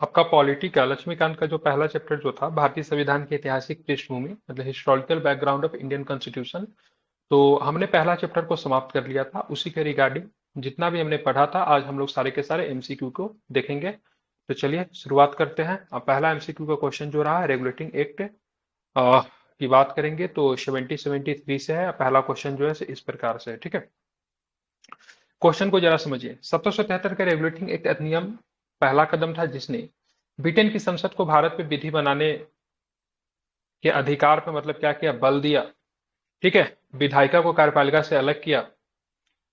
आपका पॉलिटी का लक्ष्मीकांत का जो पहला चैप्टर जो था भारतीय संविधान की ऐतिहासिक पृष्ठभूमि मतलब historical background of Indian constitution. तो हमने पहला चैप्टर को समाप्त कर लिया था। उसी के रिगार्डिंग जितना भी हमने पढ़ा था आज हम लोग सारे के सारे एमसीक्यू को देखेंगे। तो चलिए शुरुआत करते हैं। अब पहला एमसीक्यू का क्वेश्चन जो रहा है रेगुलेटिंग एक्ट की बात करेंगे तो 1773 से है। पहला क्वेश्चन जो है इस प्रकार से है, ठीक है। क्वेश्चन को जरा समझिए। 1773 का रेगुलेटिंग एक्ट अधिनियम पहला कदम था जिसने ब्रिटेन की संसद को भारत में विधि बनाने के अधिकार पे मतलब क्या किया, बल दिया, ठीक है। विधायिका को कार्यपालिका से अलग किया,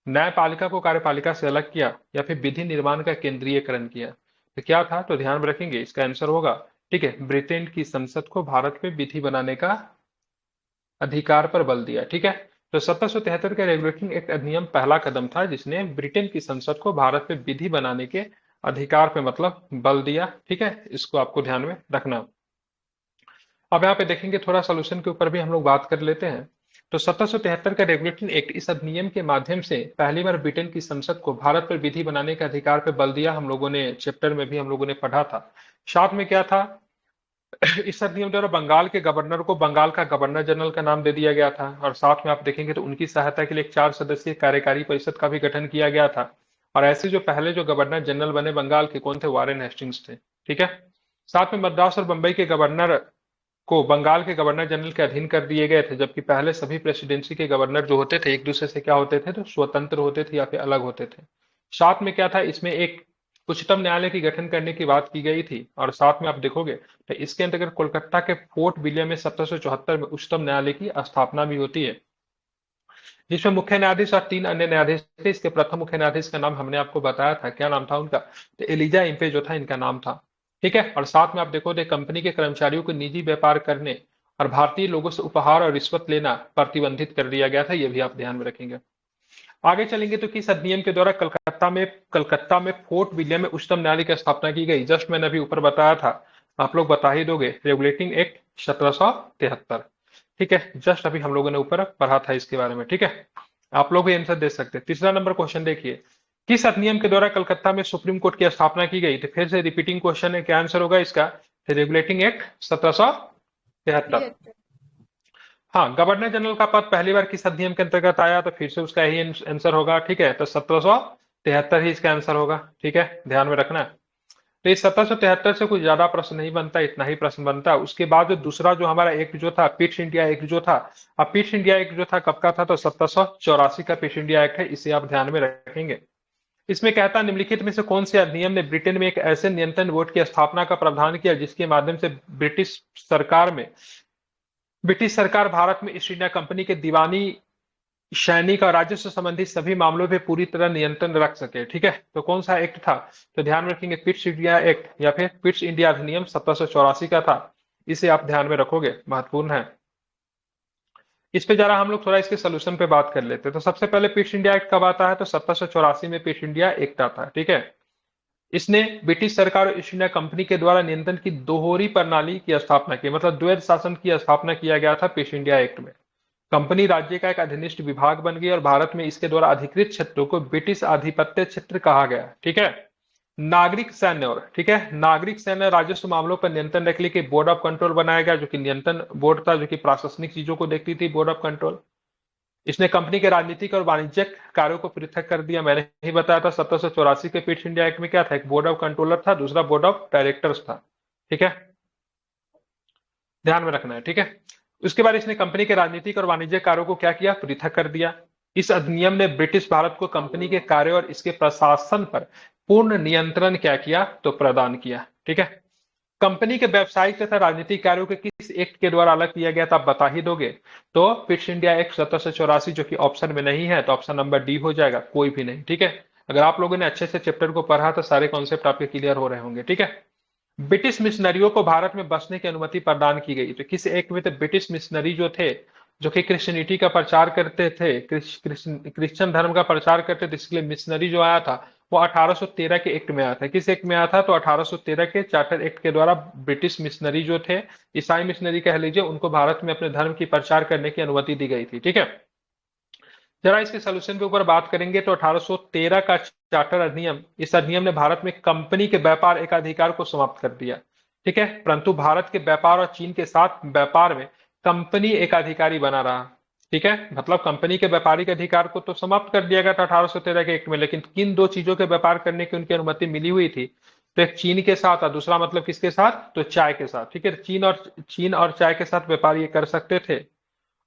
न्यायपालिका को कार्यपालिका से अलग किया या फिर विधि निर्माण का केंद्रीयकरण किया। तो क्या था, तो ध्यान में रखेंगे इसका आंसर होगा, ठीक है, ब्रिटेन की संसद को भारत में विधि बनाने का अधिकार पर बल दिया, ठीक है। तो 1773 के रेगुलेटिंग एक्ट अधिनियम पहला कदम था जिसने ब्रिटेन की संसद को भारत में विधि बनाने के अधिकार पे मतलब बल दिया, ठीक है। इसको आपको ध्यान में रखना। अब यहाँ पे देखेंगे थोड़ा सोल्यूशन के ऊपर भी हम लोग बात कर लेते हैं। तो 1773 का रेगुलेटिंग एक्ट इस अधिनियम के माध्यम से पहली बार ब्रिटेन की संसद को भारत पर विधि बनाने के अधिकार पर बल दिया। हम लोगों ने चैप्टर में भी हम लोगों ने पढ़ा था। साथ में क्या था, इस अधिनियम द्वारा बंगाल के गवर्नर को बंगाल का गवर्नर जनरल का नाम दे दिया गया था और साथ में आप देखेंगे तो उनकी सहायता के लिए एक 4 सदस्यीय कार्यकारी परिषद का भी गठन किया गया था। और ऐसे जो पहले जो गवर्नर जनरल बने बंगाल के कौन थे, वारेन हेस्टिंग्स थे, ठीक है। साथ में मद्रास और बंबई के गवर्नर को बंगाल के गवर्नर जनरल के अधीन कर दिए गए थे, जबकि पहले सभी प्रेसिडेंसी के गवर्नर जो होते थे एक दूसरे से क्या होते थे, तो स्वतंत्र होते थे या फिर अलग होते थे। साथ में क्या था, इसमें एक उच्चतम न्यायालय की गठन करने की बात की गई थी और साथ में आप देखोगे तो इसके अंतर्गत कोलकाता के फोर्ट विलियम में 1774 में उच्चतम न्यायालय की स्थापना भी होती है, जिसमें मुख्य न्यायाधीश और 3 अन्य न्यायाधीश थे। इसके प्रथम मुख्य न्यायाधीश का नाम हमने आपको बताया था, क्या नाम था उनका, तो एलिजा इम्पे जो था इनका नाम था, ठीक है। और साथ में आप देखो तो कंपनी के कर्मचारियों को निजी व्यापार करने और भारतीय लोगों से उपहार और रिश्वत लेना प्रतिबंधित कर दिया गया था, ये भी आप ध्यान में रखेंगे। आगे चलेंगे तो किस अधिनियम के द्वारा कलकत्ता में फोर्ट विलियम में उच्चतम न्यायालय की स्थापना की गई, जस्ट मैंने अभी ऊपर बताया था, आप लोग बता ही दोगे, रेगुलेटिंग एक्ट 1773, ठीक है। जस्ट अभी हम लोगों ने ऊपर पढ़ा था इसके बारे में, ठीक है। आप लोग भी आंसर दे सकते हैं। तीसरा नंबर क्वेश्चन देखिए, किस अधिनियम के द्वारा कलकत्ता में सुप्रीम कोर्ट की स्थापना की गई, तो फिर से रिपीटिंग क्वेश्चन है, क्या आंसर होगा इसका, रेगुलेटिंग एक्ट 1773। तिहत्तर। हाँ, गवर्नर जनरल का पद पहली बार किस अधिनियम के अंतर्गत आया, तो फिर से उसका यही आंसर होगा, ठीक है। तो 1773 ही इसका आंसर होगा, ठीक है, ध्यान में रखना। तो इस 1773 से कुछ ज्यादा प्रश्न नहीं बनता, इतना ही प्रश्न बनता है। उसके बाद जो दूसरा जो हमारा एक्ट जो था, पिट्स इंडिया एक्ट जो था, अब पिट्स इंडिया एक्ट जो था कब का था, तो 1784 का पिट्स इंडिया एक्ट है, इसे आप ध्यान में रखेंगे। इसमें कहता है निम्नलिखित में से कौन से अधिनियम ने ब्रिटेन में एक ऐसे नियंत्रण बोर्ड की स्थापना का प्रावधान किया जिसके माध्यम से ब्रिटिश सरकार भारत में ईस्ट इंडिया कंपनी के दीवानी सैनिक और राजस्व संबंधी सभी मामलों पे पूरी तरह नियंत्रण रख सके, ठीक है। तो कौन सा एक्ट था, तो ध्यान में रखेंगे पिट्स इंडिया एक्ट या फिर पिट्स इंडिया अधिनियम 1784 का था, इसे आप ध्यान में रखोगे, महत्वपूर्ण है। इस पे जरा हम लोग थोड़ा इसके सोल्यूशन पे बात कर लेते हैं। तो सबसे पहले पिट्स इंडिया एक्ट कब आता है, तो 1784 में पिट्स इंडिया एक्ट आता है, ठीक है। इसने ब्रिटिश सरकार और ईस्ट इंडिया कंपनी के द्वारा नियंत्रण की दोहरी प्रणाली की स्थापना की, मतलब द्वैध शासन की स्थापना किया गया था पिट्स इंडिया एक्ट में। कंपनी राज्य का एक अधिनिष्ठ विभाग बन गई और भारत में इसके द्वारा अधिकृत क्षेत्रों को ब्रिटिश आधिपत्य क्षेत्र कहा गया, ठीक है। नागरिक सैन्य और, ठीक है, नागरिक सैन्य राजस्व मामलों पर नियंत्रण रखने के लिए बोर्ड ऑफ कंट्रोल बनाया गया, जो कि नियंत्रण बोर्ड था, जो कि प्रशासनिक चीजों को देखती थी, बोर्ड ऑफ कंट्रोल। इसने कंपनी के राजनीतिक और वाणिज्यिक कार्यों को पृथक कर दिया। मैंने ही बताया था 1784 के पिट्स इंडिया एक्ट में क्या था, एक बोर्ड ऑफ कंट्रोलर था, दूसरा बोर्ड ऑफ डायरेक्टर्स था, ठीक है, ध्यान में रखना है, ठीक है। उसके बाद इसने कंपनी के राजनीतिक और वाणिज्यिक कार्यों को क्या किया, पृथक कर दिया। इस अधिनियम ने ब्रिटिश भारत को कंपनी के कार्य और इसके प्रशासन पर पूर्ण नियंत्रण क्या किया, तो प्रदान किया, ठीक है। कंपनी के व्यावसायिक तथा राजनीतिक कार्यों के किस एक्ट के द्वारा अलग किया गया था, आप बता ही दोगे, तो पिट्स इंडिया एक्ट 1784, जो कि ऑप्शन में नहीं है, तो ऑप्शन नंबर डी हो जाएगा, कोई भी नहीं, ठीक है। अगर आप लोगों ने अच्छे से चैप्टर को पढ़ा तो सारे कॉन्सेप्ट आपके क्लियर हो रहे होंगे, ठीक है। ब्रिटिश मिशनरियों को भारत में बसने की अनुमति प्रदान की गई, तो किस एक्ट में, तो ब्रिटिश मिशनरी जो थे, जो कि क्रिश्चियनिटी का प्रचार करते थे, क्रिश्चियन धर्म का प्रचार करते थे, इसके लिए मिशनरी जो आया था वो 1813 के एक्ट में आया था। किस एक्ट में आया था, तो 1813 के चार्टर एक्ट के द्वारा ब्रिटिश मिशनरी जो थे, ईसाई मिशनरी कह लीजिए, उनको भारत में अपने धर्म की प्रचार करने की अनुमति दी गई थी, ठीक है। जरा इसके सोल्यूशन के ऊपर बात करेंगे तो 1813 का चार्टर अधिनियम, इस अधिनियम ने भारत में कंपनी के व्यापार एकाधिकार को समाप्त कर दिया। ठीक है, परंतु भारत के व्यापार और चीन के साथ व्यापार में कंपनी एकाधिकारी बना रहा। ठीक है, मतलब कंपनी के व्यापारिक अधिकार को तो समाप्त कर दिया गया था 1813 के एक्ट में, लेकिन किन दो चीजों के व्यापार करने की उनकी अनुमति मिली हुई थी? तो एक चीन के साथ और दूसरा मतलब किसके साथ? तो चाय के साथ। ठीक है, चीन और चाय के साथ व्यापार ये कर सकते थे।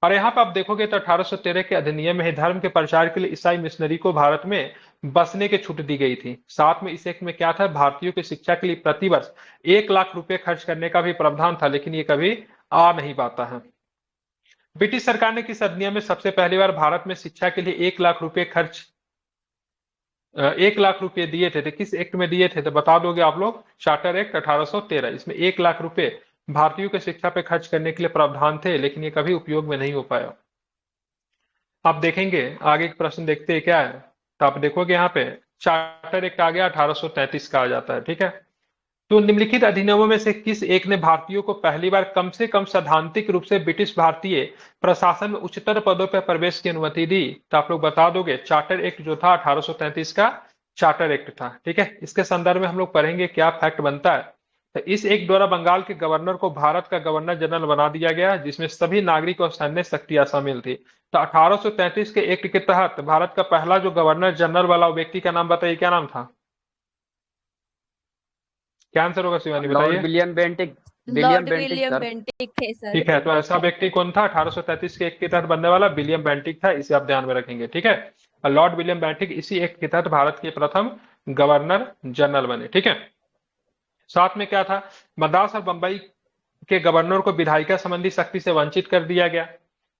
और यहाँ पे आप देखोगे तो 1813 के अधिनियम में ही धर्म के प्रचार के लिए ईसाई मिशनरी को भारत में बसने की छूट दी गई थी। साथ में इस एक्ट में क्या था? भारतीयों की शिक्षा के लिए प्रतिवर्ष 1 लाख रुपए खर्च करने का भी प्रावधान था, लेकिन ये कभी आ नहीं पाता है। ब्रिटिश सरकार ने किस अधिनियम में सबसे पहली बार भारत में शिक्षा के लिए 1 लाख रुपए 1 लाख रुपए दिए थे? तो किस एक्ट में दिए थे? तो बता दोगे आप लोग? Charter act 1813। इसमें 1 लाख रुपए भारतीयों की शिक्षा पे खर्च करने के लिए प्रावधान थे, लेकिन ये कभी उपयोग में नहीं हो पाया। आप देखेंगे आगे एक प्रश्न देखते हैं क्या है। तो आप देखोगे यहाँ पे चार्टर एक्ट आ गया 1833 का आ जाता है। ठीक है, तो निम्नलिखित अधिनियमों में से किस एक ने भारतीयों को पहली बार कम से कम सैद्धांतिक रूप से ब्रिटिश भारतीय प्रशासन में उच्चतर पदों पर प्रवेश की अनुमति दी? तो आप लोग बता दोगे? चार्टर एक्ट जो था 1833 का चार्टर एक्ट था। ठीक है, इसके संदर्भ में हम लोग पढ़ेंगे क्या फैक्ट बनता है। तो इस एक्ट द्वारा बंगाल के गवर्नर को भारत का गवर्नर जनरल बना दिया गया, जिसमें सभी नागरिक और सैन्य शक्तियां शामिल थी। तो 1833 के एक्ट के तहत भारत का पहला जो गवर्नर जनरल वाला व्यक्ति का नाम बताइए, क्या नाम था? क्या आंसर होगा शिवानी, लॉर्ड बताइए? William Bentinck. Lord Bentinck William sir. Bentinck थे सर। ठीक है, तो ऐसा व्यक्ति कौन था 1833 के एक्ट के तहत बनने वाला? विलियम बेंटिक था, इसे आप ध्यान में रखेंगे। ठीक है, और लॉर्ड विलियम बेंटिक इसी एक्ट के तहत भारत के प्रथम गवर्नर जनरल बने। ठीक है, साथ में क्या था? मद्रास और बंबई के गवर्नर को विधायिका संबंधी शक्ति से वंचित कर दिया गया।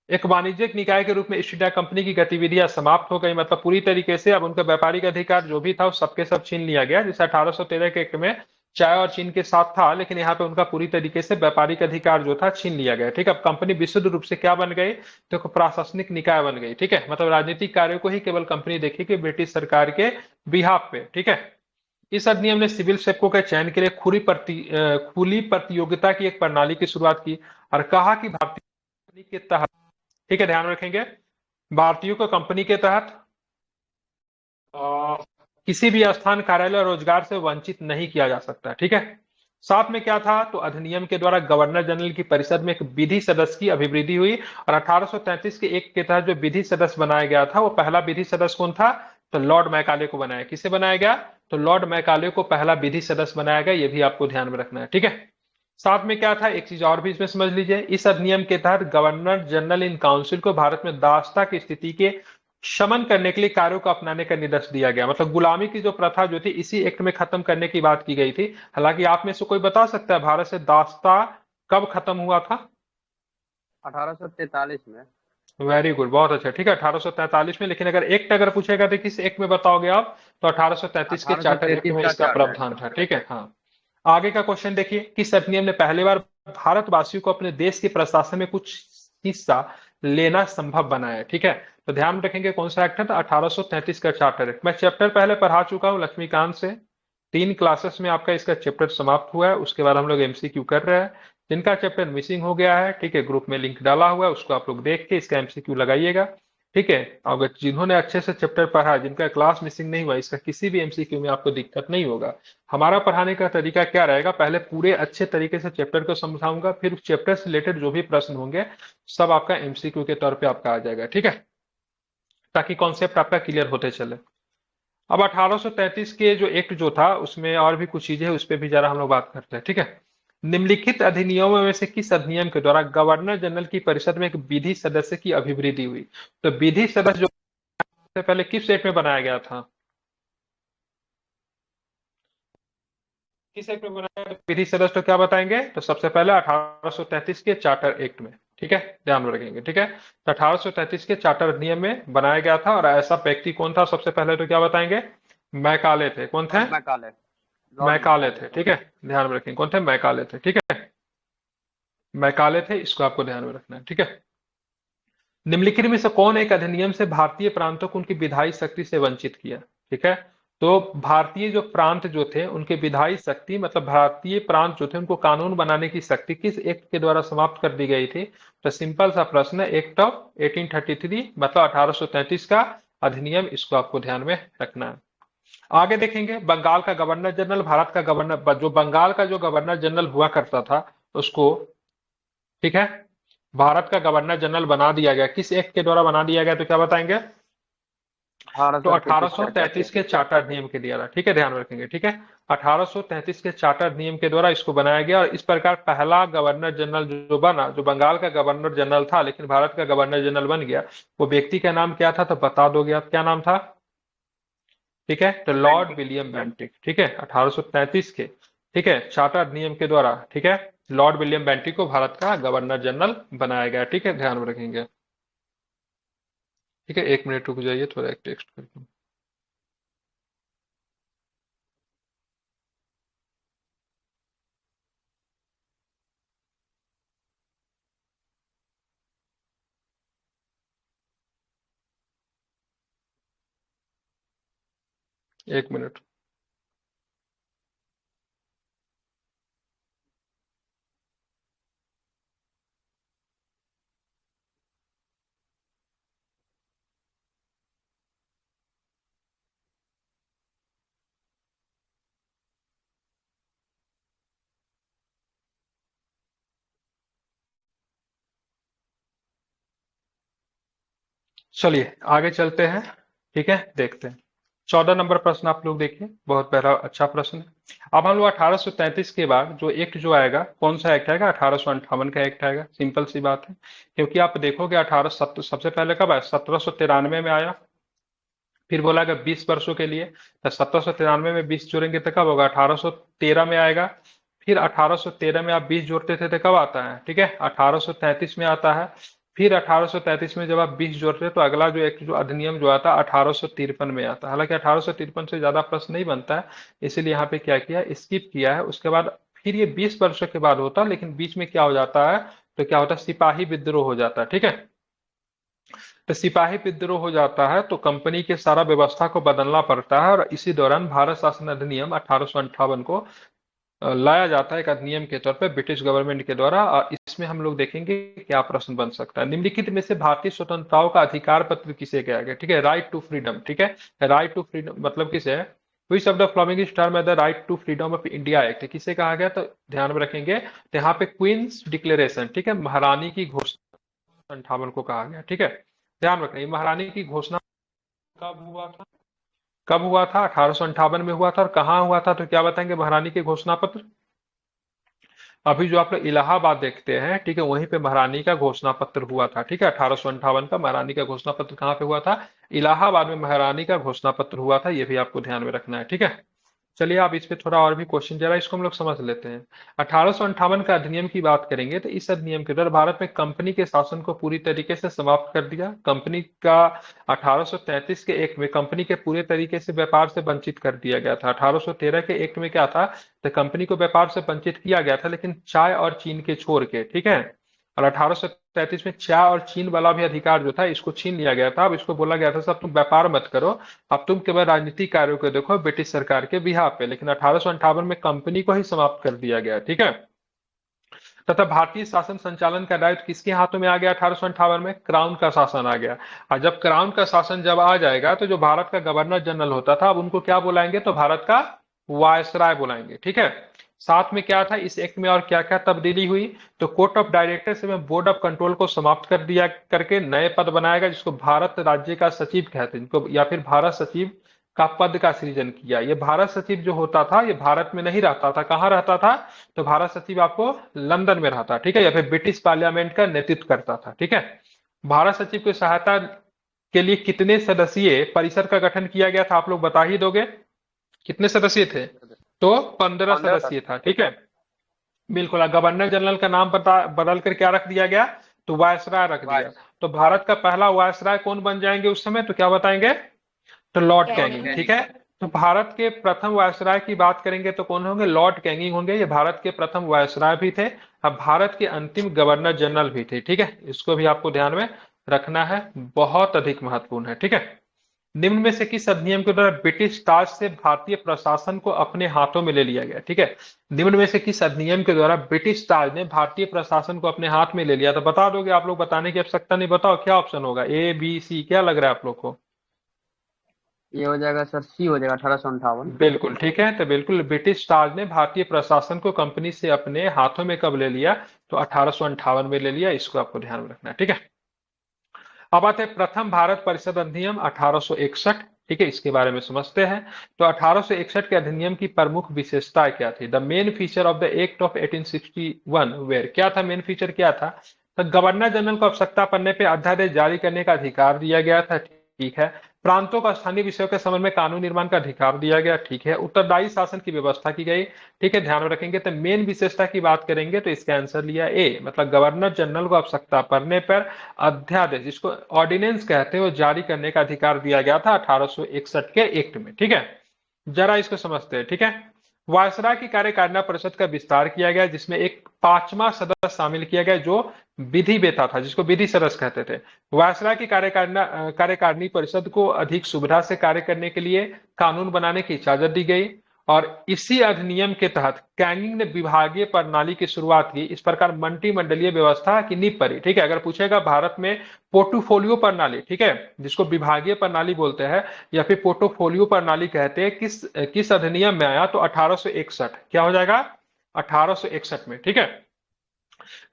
एक वाणिज्यिक निकाय के रूप में ईस्ट इंडिया कंपनी की गतिविधियां समाप्त हो गई, मतलब पूरी तरीके से अब उनका व्यापारिक अधिकार जो भी था वो सबके सब छीन लिया गया। जैसे 1813 के एक्ट में चाय और चीन के साथ था, लेकिन यहाँ पे उनका पूरी तरीके से व्यापारिक अधिकार जो था छीन लिया गया। ठीक है, अब कंपनी विशुद्ध रूप से क्या बन गई? तो प्रशासनिक निकाय बन गई। ठीक है, मतलब राजनीतिक कार्यों को ही केवल कंपनी देखी कि ब्रिटिश सरकार के बिहाफ पे। ठीक है, इस अधिनियम ने सिविल सेवकों के चयन के लिए खुली प्रतियोगिता की एक प्रणाली की शुरुआत की और कहा कि भारतीय कंपनी के तहत, ठीक है ध्यान रखेंगे, भारतीयों को कंपनी के तहत किसी भी स्थान, कार्यालय और रोजगार से वंचित नहीं किया जा सकता। ठीक है, साथ में क्या था? तो अधिनियम के द्वारा गवर्नर जनरल की परिषद में एक विधि सदस्य की अभिवृद्धि हुई और 1833 के एक के तहत जो विधि सदस्य बनाया गया था वो पहला विधि सदस्य कौन था? तो लॉर्ड मैकाले को बनाया। किसे बनाया गया? तो लॉर्ड मैकाले को पहला विधि सदस्य बनाया गया, ये भी आपको ध्यान में रखना है। ठीक है, साथ में क्या था? एक चीज और भी इसमें समझ लीजिए, इस अधिनियम के तहत गवर्नर जनरल इन काउंसिल को भारत में दासता की स्थिति के शमन करने के लिए कार्यों को अपनाने का निर्देश दिया गया। मतलब गुलामी की जो प्रथा जो थी इसी एक्ट में खत्म करने की बात की गई थी। हालांकि आप में से कोई बता सकता है भारत से दासता कब खत्म हुआ था? 1843 में। वेरी गुड, बहुत अच्छा। ठीक है, 1843 में, लेकिन अगर एक्ट अगर पूछेगा तो किस एक्ट में बताओगे आप? तो 1833 के चार्टर एक्ट 1833 में का इसका चार्टर। प्रावधान था। ठीक है, हाँ। आगे का क्वेश्चन देखिए, किस अधिनियम ने पहली बार भारतवासियों को अपने देश के प्रशासन में कुछ हिस्सा लेना संभव बनाया? ठीक है, तो ध्यान रखेंगे कौन सा एक्ट है? तो 1833 का चार्टर एक्ट। मैं चैप्टर पहले पढ़ा चुका हूँ लक्ष्मीकांत से, 3 क्लासेस में आपका इसका चैप्टर समाप्त हुआ है। उसके बाद हम लोग एमसीक्यू कर रहे हैं। जिनका चैप्टर मिसिंग हो गया है, ठीक है, ग्रुप में लिंक डाला हुआ है, उसको आप लोग देख के इसका एमसीक्यू लगाइएगा। ठीक है, अगर जिन्होंने अच्छे से चैप्टर पढ़ा, जिनका क्लास मिसिंग नहीं हुआ, इसका किसी भी एमसीक्यू में आपको दिक्कत नहीं होगा। हमारा पढ़ाने का तरीका क्या रहेगा? पहले पूरे अच्छे तरीके से चैप्टर को समझाऊंगा, फिर उस चैप्टर से रिलेटेड जो भी प्रश्न होंगे सब आपका एमसीक्यू के तौर पे आपका आ जाएगा। ठीक है, ताकि कॉन्सेप्ट आपका क्लियर होते चले। अब 1833 के जो एक्ट जो था उसमें और भी कुछ चीजें है, उस पर भी जरा हम लोग बात करते हैं। ठीक है, निम्नलिखित अधिनियमों में से किस अधिनियम के द्वारा गवर्नर जनरल की परिषद में एक विधि सदस्य की अभिवृद्धि हुई? तो विधि सदस्य जो सबसे पहले किस एक्ट में बनाया गया था? किस एक्ट में बनाया गया विधि सदस्य? तो क्या बताएंगे? तो सबसे पहले 1833 के चार्टर एक्ट में। ठीक है, ध्यान में रखेंगे। ठीक है, तो 1833 के चार्टर अधिनियम में बनाया गया था और ऐसा व्यक्ति कौन था? सबसे पहले तो क्या बताएंगे? मैकाले थे। कौन थे? Lord Macaulay. मैकाले थे। ठीक है, ध्यान में रखेंगे कौन थे? मैकाले थे। ठीक है, मैकाले थे, इसको आपको ध्यान में रखना है। ठीक है, निम्नलिखित में से कौन एक अधिनियम से भारतीय प्रांतों को उनकी विधायी शक्ति से वंचित किया? ठीक है, तो भारतीय जो प्रांत जो थे उनके विधायी शक्ति, मतलब भारतीय प्रांत जो थे उनको कानून बनाने की शक्ति किस एक्ट के द्वारा समाप्त कर दी गई थी? तो सिंपल सा प्रश्न है, एक्ट ऑफ 1833, मतलब 1833 का अधिनियम, इसको आपको ध्यान में रखना है। आगे देखेंगे, बंगाल का गवर्नर जनरल, भारत का गवर्नर, जो बंगाल का जो गवर्नर जनरल हुआ करता था उसको, ठीक है, भारत का गवर्नर जनरल बना दिया गया, किस एक्ट के द्वारा बना दिया गया, तो क्या बताएंगे? भारत तो सर ब्रिटिश चार्टर 1833 के चार्टर अधिनियम के द्वारा, ठीक है, ध्यान रखेंगे, ठीक है, 1833 के चार्टर अधिनियम के द्वारा इसको बनाया गया। और इस प्रकार पहला गवर्नर जनरल जो बना, जो बंगाल का गवर्नर जनरल था लेकिन भारत का गवर्नर जनरल बन गया, वो व्यक्ति का नाम क्या था? तो बता दोगे आप, क्या नाम था? ठीक है, तो लॉर्ड बेंटिक। विलियम बेंटिक, ठीक है, 1833 के, ठीक है, चार्टर अधिनियम के द्वारा, ठीक है, लॉर्ड विलियम बेंटिक को भारत का गवर्नर जनरल बनाया गया, ठीक है, ध्यान में रखेंगे। ठीक है, 1 मिनट रुक जाइए, थोड़ा एक टेक्स्ट करके। एक मिनट। चलिए आगे चलते हैं, ठीक है, देखते हैं। 14 नंबर प्रश्न आप लोग देखिए, बहुत पहला अच्छा प्रश्न है। अब हम लोग 1833 के बाद जो एक्ट जो आएगा, कौन सा एक्ट आएगा? 1858 का एक्ट आएगा, सिंपल सी बात है। क्योंकि आप देखोगे 1870 सबसे पहले कब आया? 1793 में आया। फिर बोला गया 20 वर्षों के लिए, तो 1793 में 20 जोड़ेंगे तो कब होगा? 1813 में आएगा। फिर 1813 में आप 20 जोड़ते थे तो कब आता है? ठीक है, 1833 में आता है। फिर 1833 में जब आप 20 जोड़ते हैं तो अगला जो एक जो अधिनियम जो आता है 1853 में आता है। हालांकि 1853 से ज्यादा प्रश्न नहीं बनता है, इसीलिए यहाँ पे क्या किया, स्किप किया है। उसके बाद फिर ये 20 वर्षों के बाद होता है, लेकिन बीच में क्या हो जाता है, तो क्या होता है, सिपाही विद्रोह हो जाता है। ठीक है, तो सिपाही विद्रोह हो जाता है तो कंपनी के सारा व्यवस्था को बदलना पड़ता है, और इसी दौरान भारत शासन अधिनियम 1858 को लाया जाता है एक अधिनियम के तौर पे ब्रिटिश गवर्नमेंट के द्वारा। और इसमें हम लोग देखेंगे क्या प्रश्न बन सकता है। निम्नलिखित में से भारतीय स्वतंत्रताओं का अधिकार पत्र किसे कहा गया? ठीक है, राइट टू फ्रीडम, ठीक है, राइट टू फ्रीडम मतलब किसे है? Which of the following term है the right to freedom of India act, किसे कहा गया? तो ध्यान में रखेंगे, तो यहाँ पे क्वींस डिक्लेरेशन, ठीक है, महारानी की घोषणा 58 को कहा गया। ठीक है, ध्यान रखना, ये महारानी की घोषणा कब हुआ था? कब हुआ था? 1858 में हुआ था। और कहाँ हुआ था, तो क्या बताएंगे? महारानी के घोषणा पत्र, अभी जो आप लोग इलाहाबाद देखते हैं, ठीक है, वहीं पे महारानी का घोषणा पत्र हुआ था। ठीक है, 1858 का महारानी का घोषणा पत्र कहाँ पे हुआ था? इलाहाबाद में महारानी का घोषणा पत्र हुआ था, ये भी आपको ध्यान में रखना है। ठीक है, चलिए आप इस पे थोड़ा और भी क्वेश्चन, जरा इसको हम लोग समझ लेते हैं। 1858 का अधिनियम की बात करेंगे तो इस अधिनियम के द्वारा भारत में कंपनी के शासन को पूरी तरीके से समाप्त कर दिया। कंपनी का 1833 के एक्ट में कंपनी के पूरे तरीके से व्यापार से वंचित कर दिया गया था। 1813 के एक्ट में क्या था, तो कंपनी को व्यापार से वंचित किया गया था, लेकिन चाय और चीन के छोड़ के। ठीक है, और 1833 में चाय और चीन वाला भी अधिकार जो था इसको छीन लिया गया था। अब इसको बोला गया था सब तुम व्यापार मत करो, अब तुम केवल राजनीतिक कार्यों को देखो ब्रिटिश सरकार के बिहाफ पे। लेकिन 1858 में कंपनी को ही समाप्त कर दिया गया। ठीक है, तथा भारतीय शासन संचालन का दायित्व किसके हाथों में आ गया? 1858 में क्राउन का शासन आ गया। और जब क्राउन का शासन जब आ जाएगा तो जो भारत का गवर्नर जनरल होता था, अब उनको क्या बुलाएंगे? तो भारत का वायसराय बुलाएंगे। ठीक है, साथ में क्या था इस एक्ट में और क्या क्या तब्दीली हुई? तो कोर्ट ऑफ डायरेक्टर्स में बोर्ड ऑफ कंट्रोल को समाप्त कर दिया करके नए पद बनाएगा, जिसको भारत राज्य का सचिव कहते हैं, जिनको या फिर भारत सचिव का पद का सृजन किया। ये भारत सचिव जो होता था ये भारत में नहीं रहता था, कहाँ रहता था? तो भारत सचिव आपको लंदन में रहता, ठीक है, या फिर ब्रिटिश पार्लियामेंट का नेतृत्व करता था। ठीक है, भारत सचिव की सहायता के लिए कितने सदस्यीय परिषद का गठन किया गया था, आप लोग बता ही दोगे, कितने सदस्य थे? तो 15 15 सदस्य था। ठीक है, बिल्कुल। गवर्नर जनरल का नाम बदल कर क्या रख दिया गया? तो वायसराय रख दिया। वाइस तो भारत का पहला वायसराय कौन बन जाएंगे उस समय, तो क्या बताएंगे? तो लॉर्ड लॉर्ड कैनिंग। ठीक कैनिंग। है, तो भारत के प्रथम वायसराय की बात करेंगे तो कौन होंगे? लॉर्ड कैनिंग होंगे। ये भारत के प्रथम वायसराय भी थे, अब भारत के अंतिम गवर्नर जनरल भी थे। ठीक है, इसको भी आपको ध्यान में रखना है, बहुत अधिक महत्वपूर्ण है। ठीक है, निम्न में से किस अधिनियम के द्वारा ब्रिटिश ताज से भारतीय प्रशासन को अपने हाथों में ले लिया गया? ठीक है, निम्न में से किस अधिनियम के द्वारा ब्रिटिश ताज ने भारतीय प्रशासन को अपने हाथ में ले लिया? तो बता दोगे आप लोग, बताने की आवश्यकता नहीं, बताओ क्या ऑप्शन होगा, ए बी सी, क्या लग रहा है आप लोग को? ये हो जाएगा सर, सी हो जाएगा, 1858। बिल्कुल ठीक है, तो बिल्कुल ब्रिटिश ताज ने भारतीय प्रशासन को कंपनी से अपने हाथों में कब ले लिया? तो 1858 में ले लिया, इसको आपको ध्यान में रखना है, ठीक है। अब आते हैं प्रथम भारत परिषद अधिनियम 1861। ठीक है, इसके बारे में समझते हैं। तो 1861 के अधिनियम की प्रमुख विशेषताएं क्या थी? The main feature of the act of 1861 were, क्या था मेन फीचर, क्या था? तो गवर्नर जनरल को आवश्यकता पड़ने पर अध्यादेश जारी करने का अधिकार दिया गया था, ठीक है। प्रांतों को स्थानीय विषयों के संबंध में कानून निर्माण का अधिकार दिया गया, ठीक है। उत्तरदायी शासन की व्यवस्था की गई, ठीक है, ध्यान में रखेंगे। तो मेन विशेषता की बात करेंगे तो इसका आंसर लिया ए, मतलब गवर्नर जनरल को आवश्यकता पड़ने पर अध्यादेश, जिसको ऑर्डिनेंस कहते हैं, वो जारी करने का अधिकार दिया गया था 1861 के एक्ट में, ठीक है। जरा इसको समझते हैं, ठीक है। वायसराय की कार्यकारिणी परिषद का विस्तार किया गया, जिसमें एक पांचवा सदस्य शामिल किया गया जो विधि वेता था, जिसको विधि सदस्य कहते थे। वायसराय की कार्यकारिणी परिषद को अधिक सुविधा से कार्य करने के लिए कानून बनाने की इजाजत दी गई, और इसी अधिनियम के तहत कैनिंग ने विभागीय प्रणाली की शुरुआत की। इस प्रकार मंत्रिमंडलीय व्यवस्था की नींव पड़ी, ठीक है। अगर पूछेगा भारत में पोर्टफोलियो प्रणाली, ठीक है, जिसको विभागीय प्रणाली बोलते हैं या फिर पोर्टफोलियो प्रणाली कहते हैं, किस किस अधिनियम में आया? तो 1861, क्या हो जाएगा? 1861 में, ठीक है।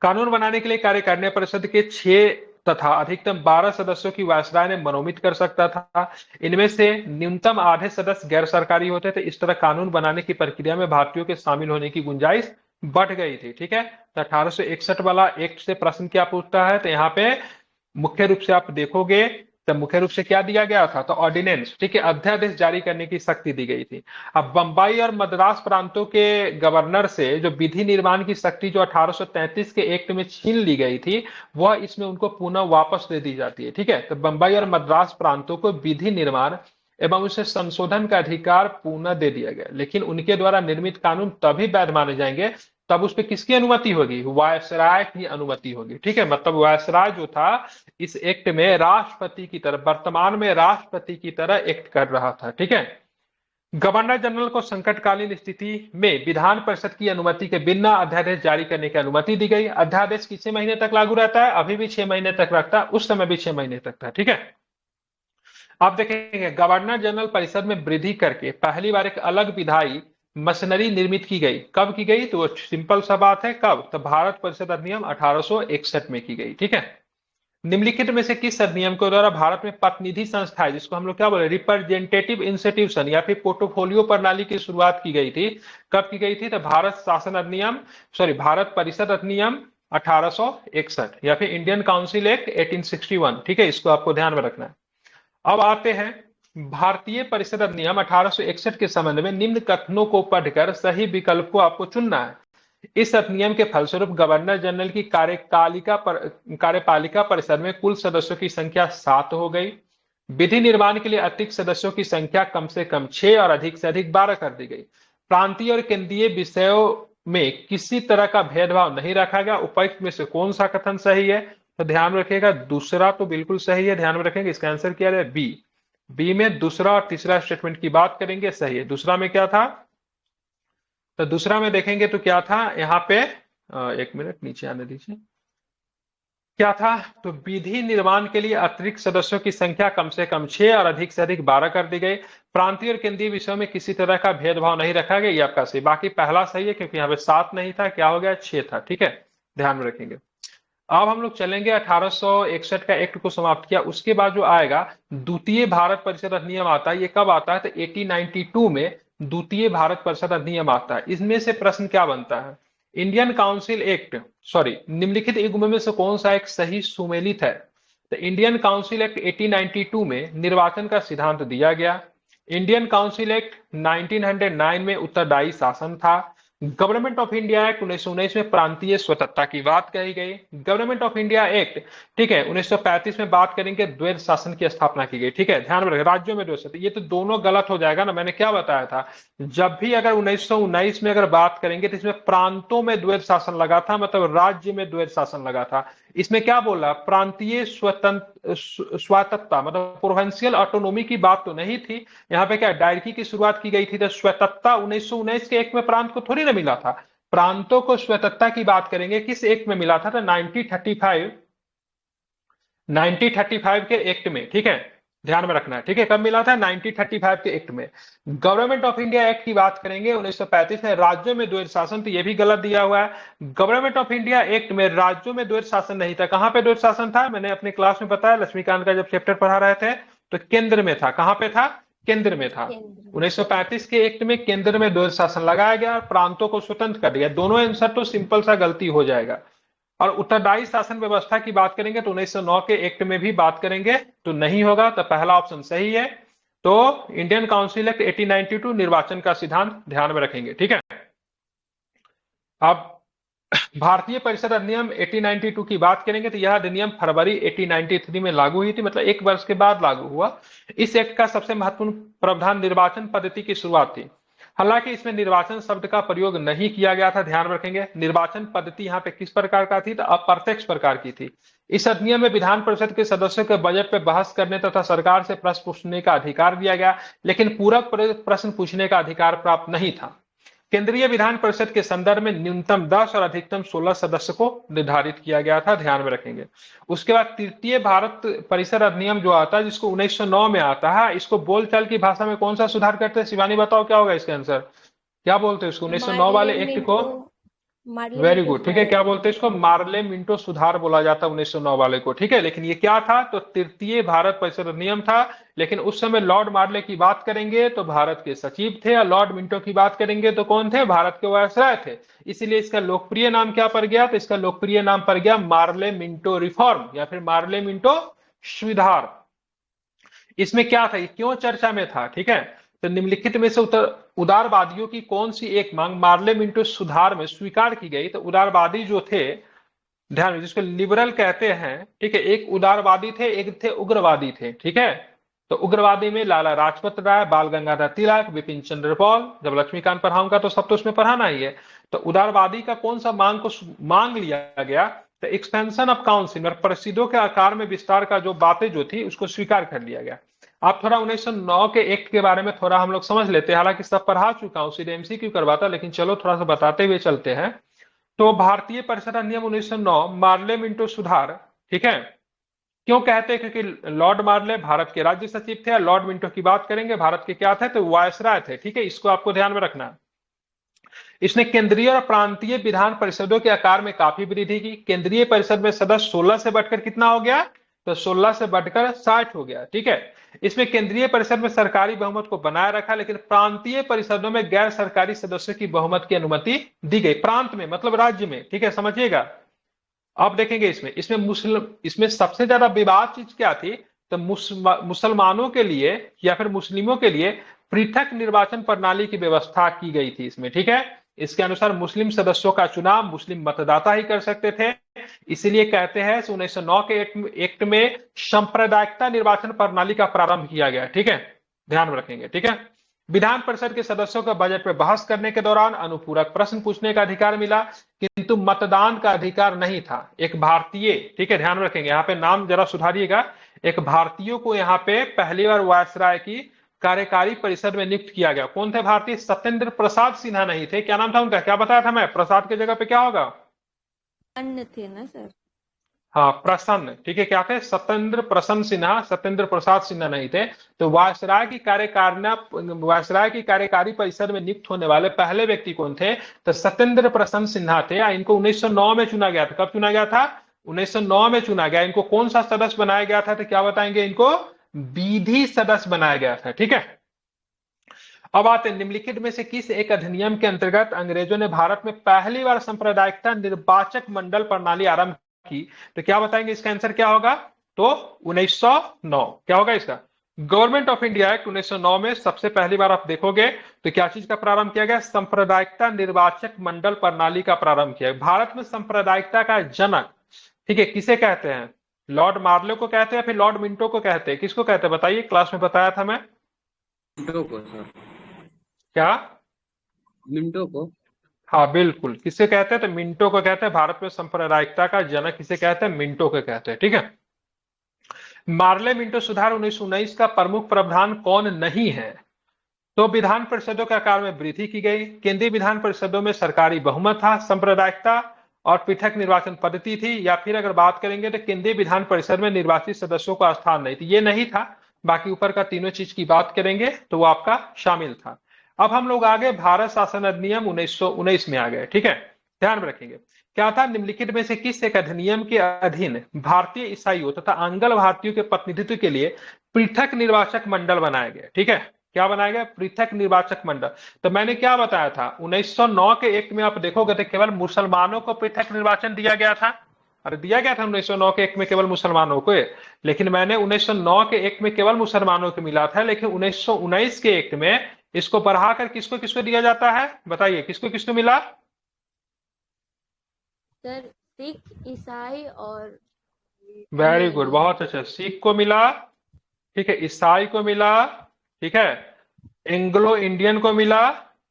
कानून बनाने के लिए कार्यकारिणी परिषद के 6 तथा अधिकतम 12 सदस्यों की वायसराय ने मनोमित कर सकता था। इनमें से न्यूनतम आधे सदस्य गैर सरकारी होते थे। इस तरह कानून बनाने की प्रक्रिया में भारतीयों के शामिल होने की गुंजाइश बढ़ गई थी, ठीक है। तो 1861 वाला एक्ट से प्रश्न क्या पूछता है? तो यहाँ पे मुख्य रूप से आप देखोगे तो मुख्य रूप से क्या दिया गया था? तो ऑर्डिनेंस, ठीक है, अध्यादेश जारी करने की शक्ति दी गई थी। अब बंबई और मद्रास प्रांतों के गवर्नर से जो विधि निर्माण की शक्ति जो 1833 के एक्ट में छीन ली गई थी, वह इसमें उनको पुनः वापस दे दी जाती है, ठीक है। तो बंबई और मद्रास प्रांतों को विधि निर्माण एवं उसे संशोधन का अधिकार पुनः दे दिया गया, लेकिन उनके द्वारा निर्मित कानून तभी वैध माने जाएंगे तब उस पर किसकी अनुमति होगी? वायसराय की अनुमति होगी, ठीक है। मतलब वायसराय जो था इस एक्ट में राष्ट्रपति की तरह, वर्तमान में राष्ट्रपति की तरह एक्ट कर रहा था, ठीक है। गवर्नर जनरल को संकटकालीन स्थिति में विधान परिषद की अनुमति के बिना अध्यादेश जारी करने की अनुमति दी गई। अध्यादेश कितने महीने तक लागू रहता है? अभी भी 6 महीने तक रखता है, उस समय भी 6 महीने तक था, ठीक है। आप देखेंगे गवर्नर जनरल परिषद में वृद्धि करके पहली बार एक अलग विधायी मशीनरी निर्मित की गई। कब की गई? तो सिंपल सा बात है, कब? तो भारत परिषद अधिनियम 1861 में की गई, ठीक है। निम्नलिखित में से किस अधिनियम के द्वारा भारत में प्रतिनिधि संस्थाएं, जिसको हम लोग क्या बोले, रिप्रेजेंटेटिव इंस्टीट्यूशन या फिर पोर्टफोलियो प्रणाली की शुरुआत की गई थी? कब की गई थी? तो भारत शासन अधिनियम, सॉरी, भारत परिषद अधिनियम 1861 या फिर इंडियन काउंसिल एक्ट 1861, ठीक है, इसको आपको ध्यान में रखना है। अब आते हैं भारतीय परिषद अधिनियम 1861 के संबंध में निम्न कथनों को पढ़कर सही विकल्प को आपको चुनना है। इस अधिनियम के फलस्वरूप गवर्नर जनरल की कार्यपालिका परिषद में कुल सदस्यों की संख्या 7 हो गई। विधि निर्माण के लिए अतिरिक्त सदस्यों की संख्या कम से कम 6 और अधिक से अधिक 12 कर दी गई। प्रांतीय और केंद्रीय विषयों में किसी तरह का भेदभाव नहीं रखा गया। उपर्युक्त में से कौन सा कथन सही है? तो ध्यान रखिएगा, दूसरा तो बिल्कुल सही है, ध्यान में रखेंगे, इसका आंसर क्या है? बी। बी में दूसरा और तीसरा स्टेटमेंट की बात करेंगे, सही है। दूसरा में क्या था? तो दूसरा में देखेंगे तो क्या था यहाँ पे, एक मिनट नीचे आने दीजिए, क्या था? तो विधि निर्माण के लिए अतिरिक्त सदस्यों की संख्या कम से कम 6 और अधिक से अधिक 12 कर दी गई। प्रांतीय और केंद्रीय विषयों में किसी तरह का भेदभाव नहीं रखा गया, ये आपका सही। बाकी पहला सही है क्योंकि यहाँ पे 7 नहीं था, क्या हो गया? 6 था, ठीक है, ध्यान में रखेंगे। अब हम लोग चलेंगे 1861 का एक्ट को समाप्त किया, उसके बाद जो आएगा द्वितीय भारत परिषद अधिनियम आता है। ये कब आता है? तो 1892 में द्वितीय भारत परिषद अधिनियम आता है। इसमें से प्रश्न क्या बनता है? इंडियन काउंसिल एक्ट, सॉरी, निम्नलिखित युग्म में से कौन सा एक सही सुमेलित है? तो इंडियन काउंसिल एक्ट 1892 में निर्वाचन का सिद्धांत दिया गया। इंडियन काउंसिल एक्ट 1909 में उत्तरदायी शासन था। गवर्नमेंट ऑफ इंडिया एक्ट 1919 में प्रांतीय स्वतंत्रता की बात कही गई। गवर्नमेंट ऑफ इंडिया एक्ट, ठीक है, 1935 में बात करेंगे द्वैध शासन की स्थापना की गई, ठीक है, ध्यान में रखें, राज्यों में द्वैध शासन। ये तो दोनों गलत हो जाएगा ना, मैंने क्या बताया था, जब भी अगर 1919 में अगर बात करेंगे तो इसमें प्रांतों में द्वैध शासन लगा था, मतलब राज्य में द्वैध शासन लगा था। इसमें क्या बोला, प्रांतीय स्वतंत्र स्वायत्तता, मतलब प्रोविंशियल ऑटोनोमी की बात तो नहीं थी। यहाँ पे क्या डायरकी की शुरुआत की गई थी, तो स्वायत्तता 1919 के एक्ट में प्रांत को थोड़ी ना मिला था। प्रांतों को स्वायत्तता की बात करेंगे किस एक्ट में मिला था, तो 1935 के एक्ट में, ठीक है, ध्यान में रखना है, ठीक है, कब मिला था, 1935 के एक्ट में। गवर्नमेंट ऑफ इंडिया एक्ट की बात करेंगे 1935 में। राज्यों में द्वैध शासन, तो ये भी गलत दिया हुआ है। गवर्नमेंट ऑफ इंडिया एक्ट में राज्यों में द्वैध शासन नहीं था। कहां पे द्वैध शासन था, मैंने अपने क्लास में बताया, लक्ष्मीकांत का जब चैप्टर पढ़ा रहे थे, तो केंद्र में था। कहां पे था, केंद्र में था। केंद्र में। 1935 के एक्ट में केंद्र में द्वैध शासन लगाया गया और प्रांतों को स्वतंत्र कर दिया। दोनों आंसर तो सिंपल सा गलती हो जाएगा। और उत्तरदायी शासन व्यवस्था की बात करेंगे तो 1909 के एक्ट में भी बात करेंगे तो नहीं होगा, तो पहला ऑप्शन सही है। तो इंडियन काउंसिल एक्ट 1892 निर्वाचन का सिद्धांत ध्यान में रखेंगे, ठीक है। अब भारतीय परिषद अधिनियम 1892 की बात करेंगे तो यह अधिनियम फरवरी 1893 में लागू हुई थी, मतलब एक वर्ष के बाद लागू हुआ। इस एक्ट का सबसे महत्वपूर्ण प्रावधान निर्वाचन पद्धति की शुरुआत थी। हालांकि इसमें निर्वाचन शब्द का प्रयोग नहीं किया गया था, ध्यान रखेंगे। निर्वाचन पद्धति यहाँ पे किस प्रकार का थी, तो अप्रत्यक्ष प्रकार की थी। इस अधिनियम में विधान परिषद के सदस्यों के बजट पे बहस करने तथा सरकार से प्रश्न पूछने का अधिकार दिया गया, लेकिन पूरक प्रश्न पूछने का अधिकार प्राप्त नहीं था। केंद्रीय विधान परिषद के संदर्भ में न्यूनतम 10 और अधिकतम 16 सदस्य को निर्धारित किया गया था, ध्यान में रखेंगे। उसके बाद तृतीय भारत परिषद अधिनियम जो आता है, जिसको 1909 में आता है, इसको बोलचाल की भाषा में कौन सा सुधार करते हैं, शिवानी बताओ क्या होगा इसका आंसर, क्या बोलते हैं इसको, 1909 वाले मार्ले एक्ट को। मिंटो, मार्ले वेरी मिंटो गुड, ठीक है, सुधार क्या एक्ट। बोलते हैं इसको, मार्ले मिंटो सुधार बोला जाता है 1909 वाले को, ठीक है। लेकिन ये क्या था, तो तृतीय भारत परिषद अधिनियम था। लेकिन उस समय लॉर्ड मार्ले की बात करेंगे तो भारत के सचिव थे, और लॉर्ड मिंटो की बात करेंगे तो कौन थे, भारत के वायसराय थे। इसीलिए इसका लोकप्रिय नाम क्या पड़ गया, तो इसका लोकप्रिय नाम पड़ गया मार्ले मिंटो रिफॉर्म या फिर मार्ले मिंटो सुधार। इसमें क्या था, ये क्यों चर्चा में था, ठीक है। तो निम्नलिखित में से उदारवादियों की कौन सी एक मांग मार्ले मिंटो सुधार में स्वीकार की गई, तो उदारवादी जो थे, ध्यान में, जिसको लिबरल कहते हैं, ठीक है, एक उदारवादी थे, एक थे उग्रवादी थे, ठीक है। तो उग्रवादी में लाला लाजपत राय, बाल गंगाधर तिलक, बिपिन चंद्र पाल। जब लक्ष्मीकांत पढ़ाऊंगा तो सब तो उसमें पढ़ाना ही है। तो उदारवादी का कौन सा मांग लिया गया, तो एक्सपेंशन ऑफ काउंसिल, मतलब परिषदों के आकार में विस्तार का जो बातें जो थी उसको स्वीकार कर लिया गया। आप थोड़ा 1909 के एक्ट के बारे में थोड़ा हम लोग समझ लेते हैं, हालांकि सब पढ़ा चुका हूं, सीधे एमसीक्यू करवाता, लेकिन चलो थोड़ा सा बताते हुए चलते हैं। तो भारतीय परिषद अधिनियम 1909 मार्ले मिंटो सुधार, ठीक है, क्यों कहते हैं, क्योंकि लॉर्ड मार्ले भारत के राज्य सचिव थे, और लॉर्ड मिंटो की बात करेंगे भारत के क्या थे, तो वायसराय थे, ठीक है, इसको आपको ध्यान में रखना है। इसने केंद्रीय और प्रांतीय विधान परिषदों के आकार में काफी वृद्धि की। केंद्रीय परिषद में सदस्य 16 से बढ़कर कितना हो गया, तो 16 से बढ़कर 60 हो गया, ठीक है। इसमें केंद्रीय परिषद में सरकारी बहुमत को बनाए रखा, लेकिन प्रांतीय परिषदों में गैर सरकारी सदस्यों की बहुमत की अनुमति दी गई। प्रांत में मतलब राज्य में, ठीक है, समझिएगा। आप देखेंगे इसमें सबसे ज्यादा विवाद चीज क्या थी, तो मुसलमानों के लिए या फिर मुस्लिमों के लिए पृथक निर्वाचन प्रणाली की व्यवस्था की गई थी इसमें, ठीक है। इसके अनुसार मुस्लिम सदस्यों का चुनाव मुस्लिम मतदाता ही कर सकते थे। इसीलिए कहते हैं 1909 के एक्ट में सांप्रदायिकता निर्वाचन प्रणाली का प्रारंभ किया गया, ठीक है, ध्यान में रखेंगे, ठीक है। विधान परिषद के सदस्यों को बजट पर बहस करने के दौरान अनुपूरक प्रश्न पूछने का अधिकार मिला, किंतु मतदान का अधिकार नहीं था। एक भारतीय, ठीक है, ध्यान रखेंगे, यहाँ पे नाम जरा सुधारिएगा। एक भारतीयों को यहाँ पे पहली बार वायसराय की कार्यकारी परिषद में नियुक्त किया गया। कौन थे भारतीय, सत्येंद्र प्रसाद सिन्हा नहीं थे। क्या नाम था उनका, क्या बताया था मैं, प्रसाद की जगह पे क्या होगा, अन्य थे ना सर। हाँ प्रसन्न, ठीक है, क्या थे, सत्येंद्र प्रसन्न सिन्हा, सत्येंद्र प्रसाद सिन्हा नहीं थे। तो वायसराय की कार्यकारी परिषद में नियुक्त होने वाले पहले व्यक्ति कौन थे, तो सत्येंद्र प्रसन्न सिन्हा थे। इनको 1909 में चुना गया था। कब चुना गया था, 1909 में चुना गया। इनको कौन सा सदस्य बनाया गया था, तो क्या बताएंगे, इनको विधि सदस्य बनाया गया था, ठीक है। अब आते हैं निम्नलिखित में से किस एक अधिनियम के अंतर्गत अंग्रेजों ने भारत में पहली बार सांप्रदायिकता निर्वाचक मंडल प्रणाली आरंभ की, तो क्या बताएंगे इसका आंसर क्या होगा, तो 1909। क्या होगा इसका, गवर्नमेंट ऑफ इंडिया एक्ट 1909 में सबसे पहली बार आप देखोगे तो क्या चीज का प्रारंभ किया गया, सांप्रदायिकता निर्वाचक मंडल प्रणाली का प्रारंभ किया। भारत में सांप्रदायिकता का जनक, ठीक है, किसे कहते हैं, लॉर्ड मार्ले को कहते हैं, फिर लॉर्ड मिंटो को कहते हैं, किसको कहते हैं बताइए, क्लास में बताया था मैं, मिंटो को सर, क्या, मिंटो को। हाँ बिल्कुल, किसे कहते हैं? तो मिंटो को कहते हैं। भारत में सांप्रदायिकता का जनक किसे कहते हैं? मिंटो को कहते हैं। ठीक है। मार्ले मिंटो सुधार 1919 का प्रमुख प्रावधान कौन नहीं है? तो विधान परिषदों के आकार में वृद्धि की गई, केंद्रीय विधान परिषदों में सरकारी बहुमत था, सांप्रदायिकता और पृथक निर्वाचन पद्धति थी, या फिर अगर बात करेंगे तो केंद्रीय विधान परिषद में निर्वाचित सदस्यों का स्थान नहीं थी। ये नहीं था। बाकी ऊपर का तीनों चीज की बात करेंगे तो वो आपका शामिल था। अब हम लोग आगे भारत शासन अधिनियम 1919 में आ गए। ठीक है। ध्यान में रखेंगे क्या था? निम्नलिखित में से किस एक अधिनियम के अधीन भारतीय ईसाइयों तथा आंग्ल भारतीयों के प्रतिनिधित्व के लिए पृथक निर्वाचक मंडल बनाए गए? ठीक है। क्या बनाया गया? पृथक निर्वाचक मंडल। तो मैंने क्या बताया था? 1909 के एक्ट में आप देखोगे तो केवल मुसलमानों को पृथक निर्वाचन दिया गया था। अरे दिया गया था 1909 के एक्ट में केवल मुसलमानों को। लेकिन मैंने 1909 के एक्ट में केवल मुसलमानों को मिला था, लेकिन 1919 के एक्ट में इसको बढ़ाकर किसको किसको दिया जाता है? बताइए किसको किसको मिला? सर सिख, ईसाई और वेरी अन्य गुड, लोग। बहुत अच्छा। सिख को मिला, ठीक है, ईसाई को मिला, ठीक है, एंग्लो इंडियन को मिला,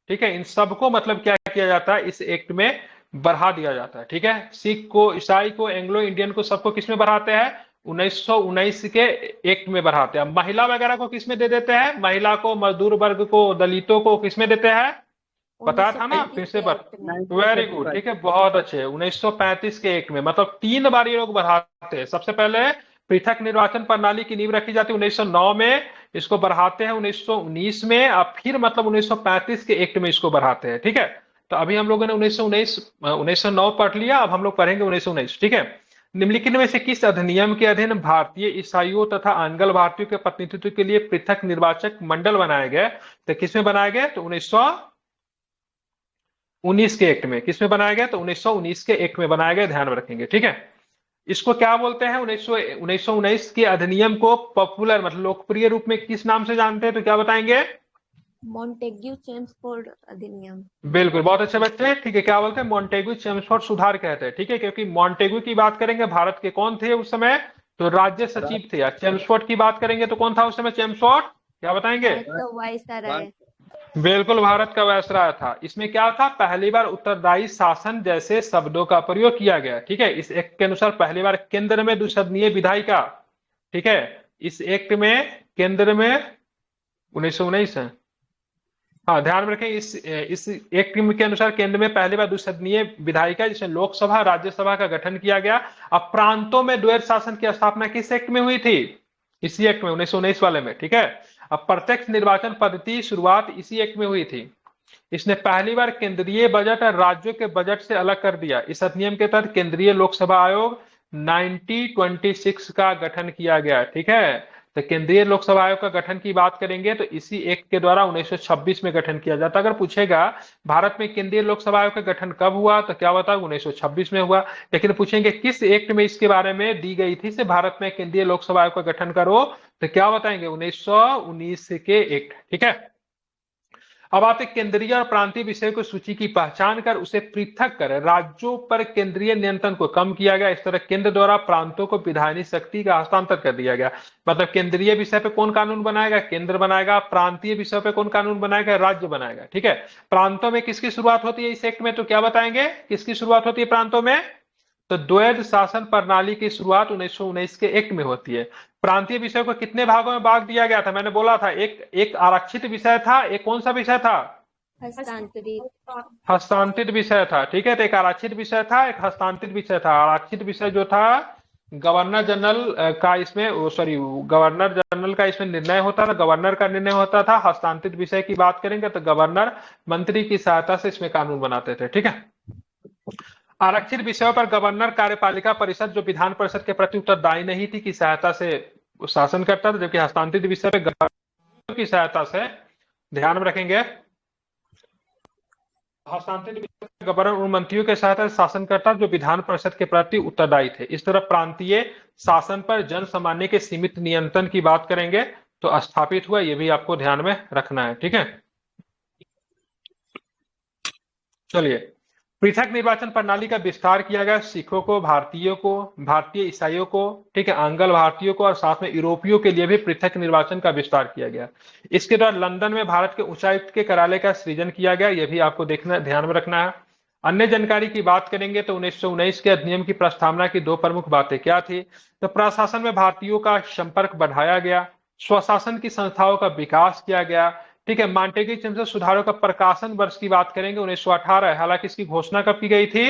ठीक है। इन सबको मतलब क्या किया जाता है? इस एक्ट में बढ़ा दिया जाता है। ठीक है। सिख को, ईसाई को, एंग्लो इंडियन को, सबको किसमें बढ़ाते हैं? 1919 के एक्ट में बढ़ाते हैं। महिला वगैरह को किसमें दे देते हैं? महिला को, मजदूर वर्ग को, दलितों को किसमें देते हैं? बताया था ना, 1935 फिर से के पर। एक्ट में। Very good, 1935। ठीक है, बहुत अच्छे। 1935 के एक्ट में मतलब 3 बार ये लोग बढ़ाते हैं। सबसे पहले पृथक निर्वाचन प्रणाली की नींव रखी जाती है 1909 में, इसको बढ़ाते हैं 1919 में, और फिर मतलब 1935 के एक्ट में इसको बढ़ाते हैं। ठीक है। तो अभी हम लोगों ने 1909 पढ़ लिया, अब हम लोग पढ़ेंगे 1919। ठीक है। निम्नलिखित में से किस अधिनियम के अधीन भारतीय ईसाइयों तथा आंग्ल भारतीयों के प्रतिनिधित्व के लिए पृथक निर्वाचक मंडल बनाए गए? तो किसमें बनाए गए? तो 1919 के एक्ट में। किसमें बनाया गया? तो 1919 के एक्ट में बनाया गया। ध्यान में रखेंगे। ठीक है। इसको क्या बोलते हैं? 1919 के अधिनियम को पॉपुलर मतलब लोकप्रिय रूप में किस नाम से जानते हैं? तो क्या बताएंगे? मॉन्टेग्यू चेम्सफोर्ड अधिनियम। बिल्कुल, बहुत अच्छे बच्चे। ठीक है। क्या बोलते हैं? मॉन्टेग्यू चेम्सफोर्ड सुधार कहते हैं। ठीक है। क्योंकि मॉन्टेग्यू की बात करेंगे, भारत के कौन थे उस समय? तो राज्य सचिव थे। और चेम्सफोर्ड की बात करेंगे तो कौन था उस समय? चेम्सफोर्ड क्या बताएंगे? भारत का वायसराय। बिल्कुल, भारत का वायसराय था। इसमें क्या था? पहली बार उत्तरदायी शासन जैसे शब्दों का प्रयोग किया गया। ठीक है। इस एक्ट के अनुसार पहली बार केंद्र में द्विसदनीय विधायिका, ठीक है, इस एक्ट में केंद्र में 1919 है। हाँ ध्यान में रखें, इस एक्ट के अनुसार केंद्र में पहली बार द्विसदनीय विधायिका जिसमें लोकसभा राज्यसभा का गठन किया गया। अब प्रांतों में द्वैध शासन की स्थापना किस एक्ट में हुई थी? इसी एक्ट में, 1919 वाले में। ठीक है। अब प्रत्यक्ष निर्वाचन पद्धति शुरुआत इसी एक्ट में हुई थी। इसने पहली बार केंद्रीय बजट और राज्यों के बजट से अलग कर दिया। इस अधिनियम के तहत केंद्रीय लोकसभा आयोग 1926 का गठन किया गया। ठीक है। तो केंद्रीय लोकसभा आयोग का गठन की बात करेंगे तो इसी एक्ट के द्वारा 1926 में गठन किया जाता। अगर पूछेगा भारत में केंद्रीय लोकसभा आयोग का गठन कब हुआ, तो क्या बताओ? 1926 में हुआ। लेकिन पूछेंगे किस एक्ट में इसके बारे में दी गई थी से भारत में केंद्रीय लोकसभा आयोग का गठन करो, तो क्या बताएंगे? 1919 के एक्ट। ठीक है। अब आते केंद्रीय और प्रांतीय विषय को सूची की पहचान कर उसे पृथक कर राज्यों पर केंद्रीय नियंत्रण को कम किया गया। इस तरह केंद्र द्वारा प्रांतों को विधायी शक्ति का हस्तांतर कर दिया गया। मतलब केंद्रीय विषय पे कौन कानून बनाएगा? केंद्र बनाएगा। प्रांतीय विषय पे कौन कानून बनाएगा? राज्य बनाएगा। ठीक है। प्रांतों में किसकी शुरुआत होती है इस एक्ट में? तो क्या बताएंगे किसकी शुरुआत होती है प्रांतों में? तो द्वैध शासन प्रणाली की शुरुआत 1919 के एक्ट में होती है। प्रांतीय विषय को कितने भागों में बांट दिया गया था? मैंने बोला था एक आरक्षित विषय था, एक कौन सा विषय था? हस्तांतरित। हस्तांतरित विषय था। ठीक है। तो एक आरक्षित विषय था, एक हस्तांतरित विषय था। आरक्षित विषय जो था गवर्नर जनरल का इसमें, सॉरी, गवर्नर जनरल का इसमें निर्णय होता था, गवर्नर का निर्णय होता था। हस्तांतरित विषय की बात करेंगे तो गवर्नर मंत्री की सहायता से इसमें कानून बनाते थे। ठीक है। आरक्षित विषयों पर गवर्नर कार्यपालिका परिषद जो विधान परिषद के प्रति उत्तरदायी नहीं थी की सहायता से शासन करता था, जबकि हस्तांतरित विषय पे गवर्नर की सहायता से, ध्यान में रखेंगे, हस्तांतरित विषय पे गवर्नर उन मंत्रियों के सहायता से शासन करता जो विधान परिषद के प्रति उत्तरदायी थे। इस तरह प्रांतीय शासन पर जन सामान्य के सीमित नियंत्रण की बात करेंगे तो स्थापित हुआ। ये भी आपको ध्यान में रखना है। ठीक है। चलिए, पृथक निर्वाचन प्रणाली का विस्तार किया गया। सिखों को, भारतीयों को, भारतीय ईसाइयों को, ठीक है, आंग्ल भारतीयों को और साथ में यूरोपियों के लिए भी पृथक निर्वाचन का विस्तार किया गया। इसके द्वारा लंदन में भारत के उच्चायुक्त के कार्यालय का सृजन किया गया। यह भी आपको देखना, ध्यान में रखना है। अन्य जानकारी की बात करेंगे तो 1919 के अधिनियम की प्रस्तावना की दो प्रमुख बातें क्या थी? तो प्रशासन में भारतीयों का संपर्क बढ़ाया गया, स्वशासन की संस्थाओं का विकास किया गया। ठीक है, मांटेगी चेम्स्फोर्ड सुधारों का प्रकाशन वर्ष की बात करेंगे 1918। हालांकि इसकी घोषणा कब की गई थी?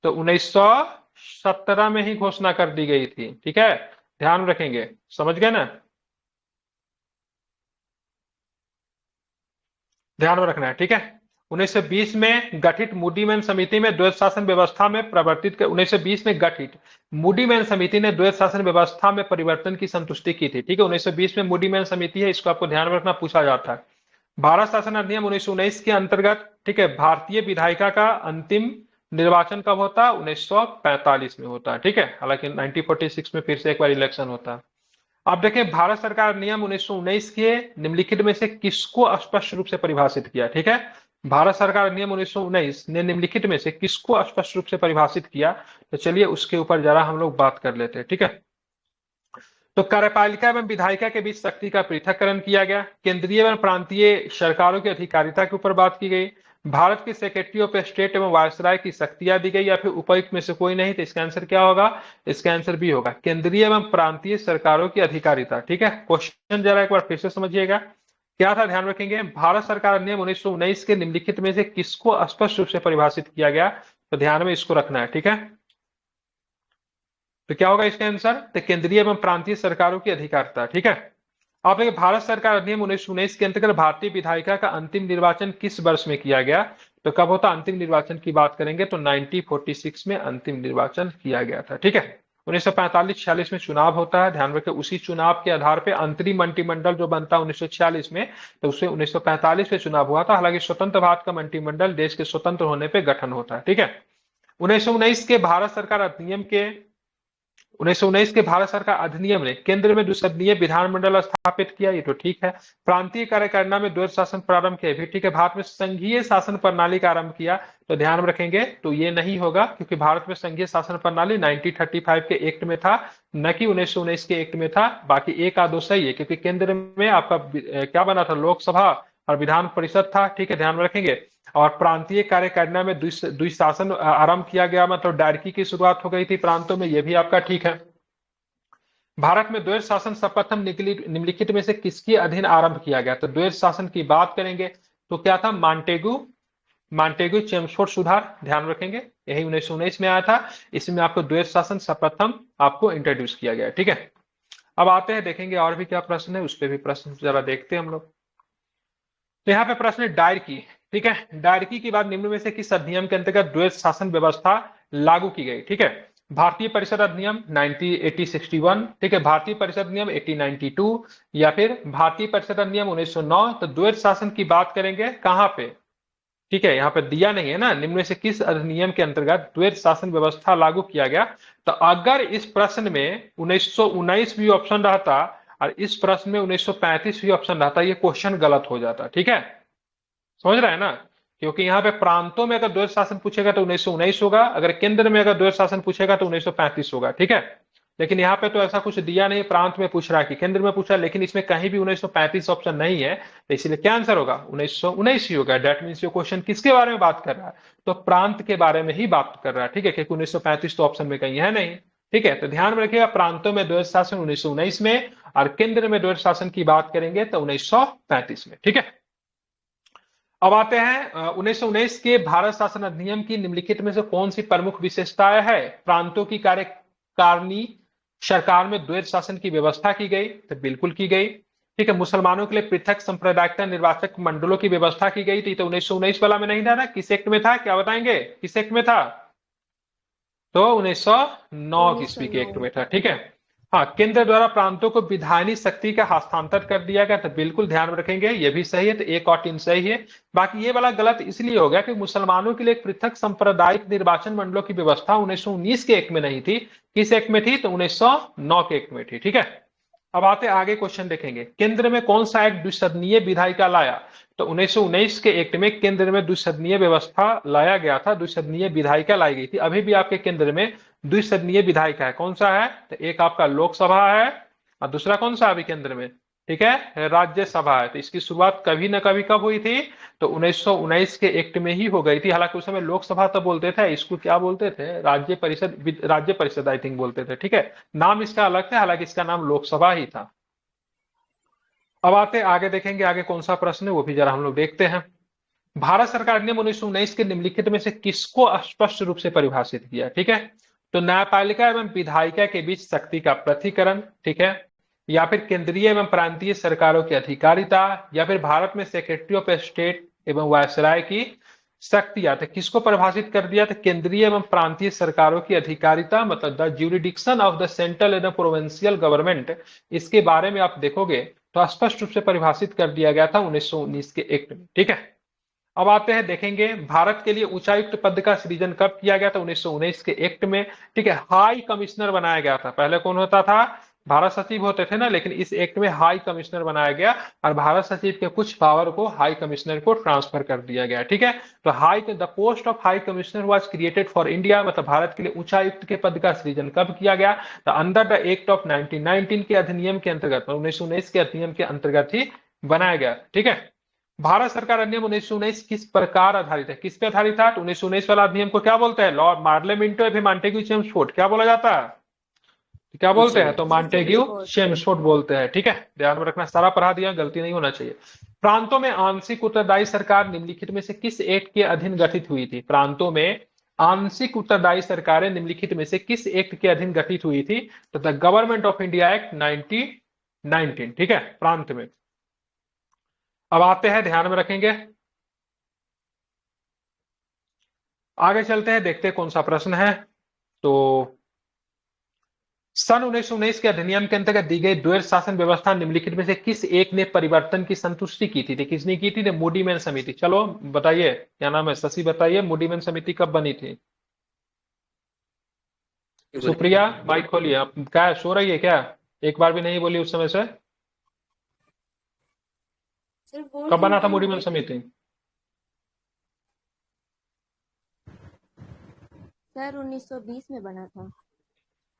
तो 1917 में ही घोषणा कर दी गई थी। ठीक है, ध्यान रखेंगे, समझ गए ना? ध्यान में रखना है। ठीक है, 1920 में गठित मूडीमैन समिति में द्वैध शासन व्यवस्था में प्रवर्तित 1920 में गठित मूडीमैन समिति ने द्वैध शासन व्यवस्था में परिवर्तन की संतुष्टि की थी। ठीक है, 1920 में मूडीमैन समिति है, इसको आपको ध्यान में रखना, पूछा जाता है। भारत शासन अधिनियम 1919 के अंतर्गत, ठीक है, भारतीय विधायिका का अंतिम निर्वाचन कब होता है? 1945 में होता है। ठीक है, हालांकि 1946 में फिर से एक बार इलेक्शन होता है। आप देखें, भारत सरकार नियम 1919 के निम्नलिखित में से किसको स्पष्ट रूप से परिभाषित किया? ठीक है, भारत सरकार नियम 1919 ने निम्नलिखित में से किसको स्पष्ट रूप से परिभाषित किया? तो चलिए उसके ऊपर जरा हम लोग बात कर लेते हैं। ठीक है, तो कार्यपालिका एवं विधायिका के बीच शक्ति का पृथक्करण किया गया, केंद्रीय एवं प्रांतीय सरकारों की अधिकारिता के ऊपर बात की गई, भारत की सेक्रेटरी ऑफ स्टेट एवं वायसराय की शक्तियां दी गई, या फिर उपर्युक्त में से कोई नहीं। तो इसका आंसर क्या होगा? इसका आंसर बी होगा, केंद्रीय एवं प्रांतीय सरकारों की अधिकारिता। ठीक है, क्वेश्चन जरा एक बार फिर से समझिएगा, क्या था, ध्यान रखेंगे। भारत सरकार नियम 1919 के निम्नलिखित में से किसको स्पष्ट रूप से परिभाषित किया गया? तो ध्यान में इसको रखना है। ठीक है, तो क्या होगा इसका आंसर? तो केंद्रीय एवं प्रांतीय सरकारों की अधिकारिता। ठीक है, आप देखिए, भारत सरकार अधिनियम 1919 के अंतर्गत भारतीय विधायिका का अंतिम निर्वाचन किस वर्ष में किया गया? तो कब होता? अंतिम निर्वाचन की बात करेंगे तो 1946 में अंतिम निर्वाचन किया गया था। ठीक है, 1945-46 में चुनाव होता है, ध्यान रखें। उसी चुनाव के आधार पर अंतरिम मंत्रिमंडल जो बनता है 1946 में, तो उससे 1945 में चुनाव हुआ था। हालांकि स्वतंत्र भारत का मंत्रिमंडल देश के स्वतंत्र होने पर गठन होता है। ठीक है, 1919 के भारत सरकार अधिनियम के 1919 के भारत सरकार अधिनियम ने केंद्र में द्विसदनीय विधानमंडल स्थापित किया, ये तो ठीक है। प्रांतीय कार्यकारिणी में द्वैध शासन प्रारंभ किया, भी ठीक है। भारत में संघीय शासन प्रणाली का आरंभ किया, तो ध्यान में रखेंगे, तो ये नहीं होगा, क्योंकि भारत में संघीय शासन प्रणाली 1935 के एक्ट में था, न कि 1919 के एक्ट में था। बाकी एक आदो सही है, क्योंकि केंद्र में आपका क्या बना था? लोकसभा और विधान परिषद था। ठीक है, ध्यान में रखेंगे। और प्रांतीय कार्यकारिणी में द्विशासन आरंभ किया गया, मतलब डायरकी की शुरुआत हो गई थी प्रांतों में, यह भी आपका ठीक है। भारत में द्वैध शासन सर्वप्रथम निम्नलिखित में से किसके अधीन आरंभ किया गया? तो द्वैध शासन की बात करेंगे तो क्या था? मांटेगू चेम्स्फोर्ड सुधार, ध्यान रखेंगे, यही 1919 में आया था। इसमें आपको द्वैध शासन सर्वप्रथम आपको इंट्रोड्यूस किया गया। ठीक है, अब आते हैं, देखेंगे और भी क्या प्रश्न है, उस पर भी प्रश्न जरा देखते हैं हम लोग। तो यहाँ पे प्रश्न है डायरकी। ठीक है, डायरकी की बात निम्न में से किस अधिनियम के अंतर्गत द्वैध शासन व्यवस्था लागू की गई? ठीक है, भारतीय परिषद अधिनियम 1861, ठीक है, भारतीय परिषद अधिनियम 1892, या फिर भारतीय परिषद अधिनियम 1909। तो द्वैध शासन की बात करेंगे कहां पे? ठीक है, यहाँ पे दिया नहीं है ना, निम्न में से किस अधिनियम के अंतर्गत द्वैध शासन व्यवस्था लागू किया गया? तो अगर इस प्रश्न में 1919 भी ऑप्शन रहता और इस प्रश्न में 1935 भी ऑप्शन रहता, ये क्वेश्चन गलत हो जाता। ठीक है, समझ रहे हैं ना? क्योंकि यहाँ पे प्रांतों में अगर द्वैध शासन पूछेगा तो 1919 होगा, अगर केंद्र में अगर द्वैध शासन पूछेगा तो 1935 होगा। ठीक है, लेकिन यहाँ पे तो ऐसा कुछ दिया नहीं, प्रांत में पूछ रहा है कि केंद्र में पूछा, लेकिन इसमें कहीं भी 1935 ऑप्शन नहीं है, तो इसलिए क्या आंसर होगा? 1919 ही होगा। डेट मीन्स ये क्वेश्चन किसके बारे में बात कर रहा है? तो प्रांत के बारे में ही बात कर रहा है। ठीक है, क्योंकि 1935 तो ऑप्शन में कहीं है नहीं। ठीक है, तो ध्यान में रखिएगा, प्रांतों में द्वैध शासन 1919 में और केंद्र में द्वैध शासन की बात करेंगे तो 1935 में। ठीक है, अब आते हैं 1919 के भारत शासन अधिनियम की निम्नलिखित में से कौन सी प्रमुख विशेषताएं है? प्रांतों की कार्यकारिणी सरकार में द्वैध शासन की व्यवस्था की गई, तो बिल्कुल की गई। ठीक है, मुसलमानों के लिए पृथक सांप्रदायिकता निर्वाचक मंडलों की व्यवस्था की गई थी, तो 1919 वाला में नहीं था ना, किस एक्ट में था? क्या बताएंगे, किस एक्ट में था? तो 1909 ईस्वी के एक्ट में था। ठीक है, हाँ, केंद्र द्वारा प्रांतों को विधायनी शक्ति का हस्तांतर कर दिया गया, तो बिल्कुल ध्यान में रखेंगे, ये भी सही है, तो एक और तीन सही है। बाकी ये वाला गलत इसलिए हो गया कि मुसलमानों के लिए एक पृथक सांप्रदायिक निर्वाचन मंडलों की व्यवस्था 1919 के एक्ट में नहीं थी। किस एक्ट में थी? तो 1909 के एक्ट में थी। ठीक है, अब आते आगे क्वेश्चन देखेंगे, केंद्र में कौन सा एक्ट द्विसदनीय विधायिका लाया? तो 1919 के एक्ट में केंद्र में द्विसदनीय व्यवस्था लाया गया था, द्विसदनीय विधायिका लाई गई थी। अभी भी आपके केंद्र में द्विसदनीय विधायिका है, कौन सा है? तो एक आपका लोकसभा है और दूसरा कौन सा अभी केंद्र में? ठीक है, राज्यसभा है। तो इसकी शुरुआत कभी ना कभी कब हुई थी? तो 1919 के एक्ट में ही हो गई थी। हालांकि उस समय लोकसभा तो बोलते थे, इसको क्या बोलते थे? राज्य परिषद आई थिंक बोलते थे। ठीक है, नाम इसका अलग था, हालांकि इसका नाम लोकसभा ही था। अब आते आगे, देखेंगे आगे कौन सा प्रश्न है, वो भी जरा हम लोग देखते हैं। भारत सरकार ने 1919 के निम्नलिखित में से किसको स्पष्ट रूप से परिभाषित किया? ठीक है, तो न्यायपालिका एवं विधायिका के बीच शक्ति का पृथक्करण, ठीक है, या फिर केंद्रीय एवं प्रांतीय सरकारों की अधिकारिता, या फिर भारत में सेक्रेटरी ऑफ स्टेट एवं वायसराय की शक्तियां। तो किसको परिभाषित कर दिया? तो केंद्रीय एवं प्रांतीय सरकारों की अधिकारिता, मतलब the jurisdiction of the central and provincial government. इसके बारे में आप देखोगे तो स्पष्ट रूप से परिभाषित कर दिया गया था 1919 के एक्ट में। ठीक है, अब आते हैं, देखेंगे भारत के लिए उच्चायुक्त पद का सृजन कब किया गया था? 1919 के एक्ट में। ठीक है, हाई कमिश्नर बनाया गया था। पहले कौन होता था? भारत सचिव होते थे ना, लेकिन इस एक्ट में हाई कमिश्नर बनाया गया और भारत सचिव के कुछ पावर को हाई कमिश्नर को ट्रांसफर कर दिया गया। ठीक है, तो the post of high commissioner was created for India, मतलब भारत के लिए उच्चायुक्त के पद का सृजन कब किया गया? तो अंडर द एक्ट ऑफ 1919 के अधिनियम के अंतर्गत, 1919 के अधिनियम के अंतर्गत ही बनाया गया। ठीक है, भारत सरकार अधिनियम 1919 किस प्रकार आधारित है? किस पे आधारित था? 1919 वाला अधिनियम को क्या बोलते हैं? लॉ मार्लेमेंटो या फिर मॉन्टेग्यू चेम्सफोर्ड, क्या बोला जाता है? क्या बोलते हैं? तो मॉन्टेग्यू चेम्सफोर्ड बोलते हैं। ठीक है, ध्यान में रखना, सारा पढ़ा दिया, गलती नहीं होना चाहिए। प्रांतों में आंशिक उत्तरदायी सरकार निम्नलिखित में से किस एक्ट के अधीन गठित हुई थी? प्रांतों में आंशिक उत्तरदायी सरकारें निम्नलिखित में से किस एक्ट के अधीन गठित हुई थी? तो the government of India act 1919। ठीक है, प्रांत में। अब आते हैं, ध्यान में रखेंगे, आगे चलते हैं, देखते हैं कौन सा प्रश्न है। तो सन 1919 के अधिनियम के अंतर्गत दी गई द्वैध शासन व्यवस्था निम्नलिखित में से किस एक ने परिवर्तन की संतुष्टि की थी? किसने की थी? मूडीमैन समिति। चलो बताइए, क्या नाम है? शशि बताइए, मूडीमैन समिति कब बनी थी? सुप्रिया माइक खोलिए। आप क्या सो रही है क्या? एक बार भी नहीं बोली उस समय से। कब बना था मूडीमैन समिति? सर 1920 में बना था।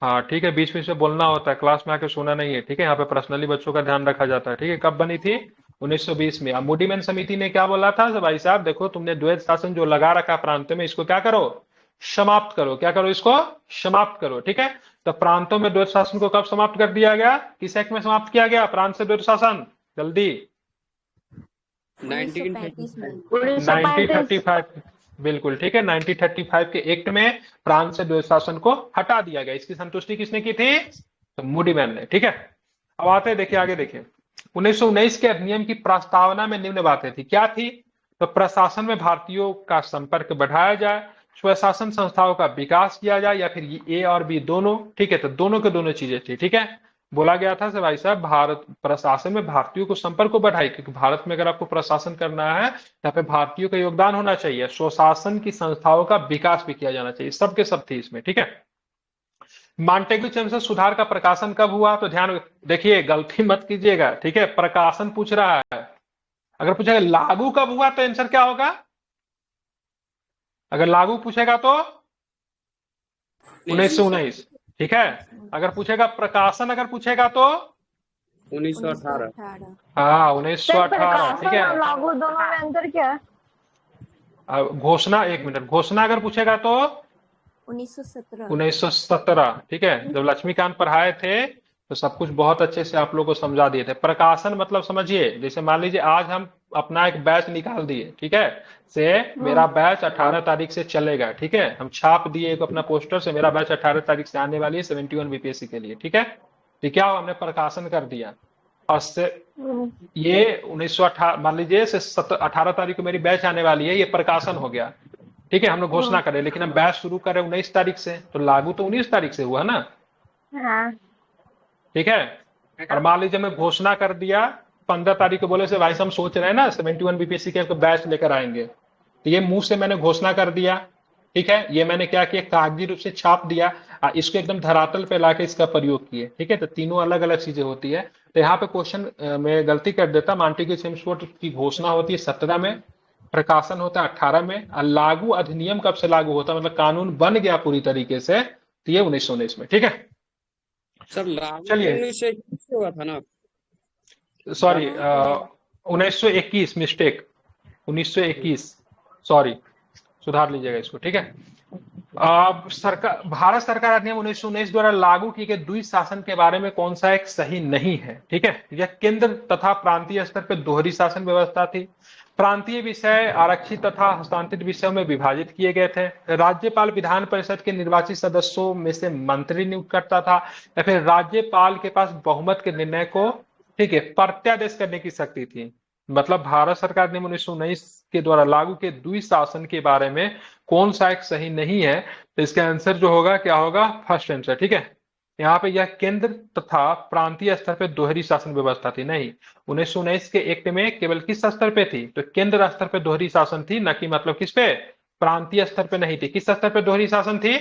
हाँ ठीक है, बीच में से बोलना होता है, क्लास में आके सुना नहीं है। ठीक है, यहाँ पे पर्सनली बच्चों का ध्यान रखा जाता है। ठीक है, कब बनी थी? 1920 में। अब मूडीमैन समिति ने क्या बोला था? भाई साहब देखो, तुमने द्वैध शासन जो लगा रखा प्रांतों में, इसको क्या करो? समाप्त करो। क्या करो? इसको समाप्त करो। ठीक है, तो प्रांतों में द्वैध शासन को कब समाप्त कर दिया गया? किस एक्ट में समाप्त किया गया प्रांत से द्वैध शासन? जल्दी। 1935। बिल्कुल ठीक है, 1935 के एक्ट में प्रांत से द्वैध शासन को हटा दिया गया। इसकी संतुष्टि किसने की थी? तो मूडीमैन ने। ठीक है, अब आते हैं, देखिए आगे देखिए। 1919 के अधिनियम की प्रस्तावना में निम्न बातें थी। क्या थी? तो प्रशासन में भारतीयों का संपर्क बढ़ाया जाए, स्वशासन संस्थाओं का विकास किया जाए, या फिर ए और बी दोनों। ठीक है, तो दोनों के दोनों चीजें थी। ठीक है, बोला गया था भाई साहब, भारत प्रशासन में भारतीयों को संपर्क को बढ़ाए, क्योंकि भारत में अगर आपको प्रशासन करना है, यहाँ पे भारतीयों का योगदान होना चाहिए, स्वशासन की संस्थाओं का विकास भी किया जाना चाहिए। सबके सब थी इसमें। ठीक है, मॉन्टेग्यू चेम्सफोर्ड सुधार का प्रकाशन कब हुआ? तो ध्यान देखिए, गलती मत कीजिएगा। ठीक है, प्रकाशन पूछ रहा है। अगर पूछेगा लागू कब हुआ, तो आंसर क्या होगा? अगर लागू पूछेगा तो 1919। ठीक है, अगर पूछेगा प्रकाशन, अगर पूछेगा तो 1918। हाँ 1918। ठीक है, लागू दोनों में अंतर क्या है? घोषणा, एक मिनट, घोषणा अगर पूछेगा तो 1917। ठीक है, जब लक्ष्मीकांत पढ़ाए थे तो सब कुछ बहुत अच्छे से आप लोगों को समझा दिए थे। प्रकाशन मतलब समझिए, जैसे मान लीजिए आज हम अपना एक बैच निकाल दिए। ठीक है, से मेरा बैच 18 तारीख से चलेगा। ठीक है, हम छाप दिए एक अपना पोस्टर से, मेरा बैच 18 तारीख से आने वाली है 71 बीपीएससी के लिए। ठीक है, तो क्या हमने प्रकाशन कर दिया। और से ये 1918 मान लीजिए से 18 तारीख को मेरी बैच आने वाली है, ये प्रकाशन हो गया। ठीक है, हम लोग घोषणा करें, लेकिन हम बैच शुरू करें 19 तारीख से, तो लागू तो 19 तारीख से हुआ ना। हाँ। ठीक है, और मान लीजिए मैं घोषणा कर दिया 15 तारीख को, बोले से भाई हम सोच रहे हैं ना 71 बीपीएससी के बैच लेकर आएंगे, तो ये मुंह से मैंने घोषणा कर दिया। ठीक है, ये मैंने क्या किया, कागजी रूप से छाप दिया, इसको एकदम धरातल पे लाके इसका प्रयोग किए। ठीक है, तो तीनों अलग अलग चीजें होती है। तो यहाँ पे क्वेश्चन में गलती कर देता, मॉन्टेग्यू चेम्सफोर्ड की घोषणा होती है 17 में, प्रकाशन होता है 18 में, और लागू अधिनियम कब से लागू होता है, मतलब कानून बन गया पूरी तरीके से, तो ये 1919 में। ठीक है, सर लागू चलिए। 1921 हुआ था ना? सॉरी, हाँ 1921, मिस्टेक, 1921, सॉरी, सुधार लीजिएगा इसको, ठीक है। सरकार, भारत सरकार अधिनियम 1919 द्वारा लागू किए गए द्विशासन के बारे में कौन सा एक सही नहीं है, ठीक है। यह केंद्र तथा प्रांतीय स्तर पर दोहरी शासन व्यवस्था थी। प्रांतीय विषय आरक्षित तथा हस्तांतरित विषयों में विभाजित किए गए थे। राज्यपाल विधान परिषद के निर्वाचित सदस्यों में से मंत्री नियुक्त करता था, या फिर राज्यपाल के पास बहुमत के निर्णय को, ठीक है, प्रत्यादेश करने की शक्ति थी। मतलब भारत सरकार ने 1919 के द्वारा लागू के द्विशासन के बारे में कौन सा एक सही नहीं है, तो इसका आंसर जो होगा क्या होगा, फर्स्ट आंसर, ठीक है। यहाँ पे यह केंद्र तथा प्रांतीय स्तर पर दोहरी शासन व्यवस्था थी, नहीं, 1919 के एक्ट में केवल किस स्तर पे थी, तो केंद्र स्तर पे दोहरी शासन थी, न कि मतलब किस पे, प्रांतीय स्तर पे नहीं थी। किस स्तर पे दोहरी शासन थी,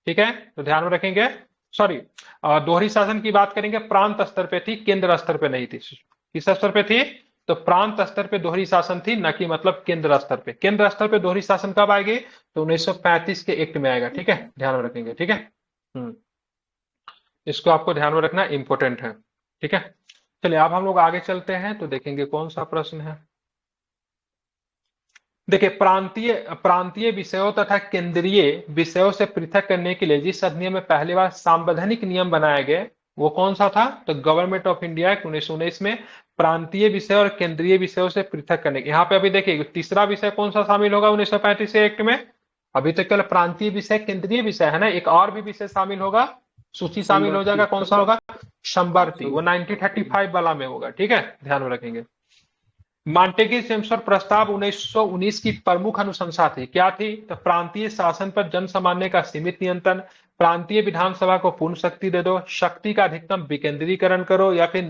ठीक है, तो ध्यान में रखेंगे। सॉरी, दोहरी शासन की बात करेंगे, प्रांत स्तर पे थी, केंद्र स्तर पे नहीं थी। किस स्तर पे थी, तो प्रांत स्तर पे दोहरी शासन थी, न कि मतलब केंद्र स्तर पे। केंद्र स्तर पे दोहरी शासन कब आएगी, तो 1935 के एक्ट में आएगा, ठीक है, ध्यान में रखेंगे, ठीक है। इसको आपको ध्यान में रखना इंपॉर्टेंट है, ठीक है। चलिए अब हम लोग आगे चलते हैं, तो देखेंगे कौन सा प्रश्न है। देखिए, प्रांतीय प्रांतीय विषयों तथा केंद्रीय विषयों से पृथक करने के लिए जिस अधिनियम में पहली बार सांवैधानिक नियम बनाए गए, वो कौन सा था, तो गवर्नमेंट ऑफ इंडिया एक्ट 1919 में प्रांतीय विषय और केंद्रीय विषयों से पृथक करने के। यहाँ पे अभी देखिए तीसरा विषय कौन सा शामिल होगा 1935 के एक्ट में, अभी तक केवल प्रांतीय विषय केंद्रीय विषय है ना, एक और भी विषय शामिल होगा, सूची शामिल हो जाएगा, कौन सा होगा, संवर्ती, वो 1935 वाला में होगा, ठीक है, ध्यान में रखेंगे। मॉन्टेग्यू चेम्सफोर्ड प्रस्ताव 1919 की प्रमुख अनुशंसा थी, क्या थी, तो प्रांतीय शासन पर जन सामान्य का सीमित नियंत्रण, प्रांतीय विधानसभा को पूर्ण शक्ति दे दो, शक्ति का अधिकतम विकेंद्रीकरण करो, या फिर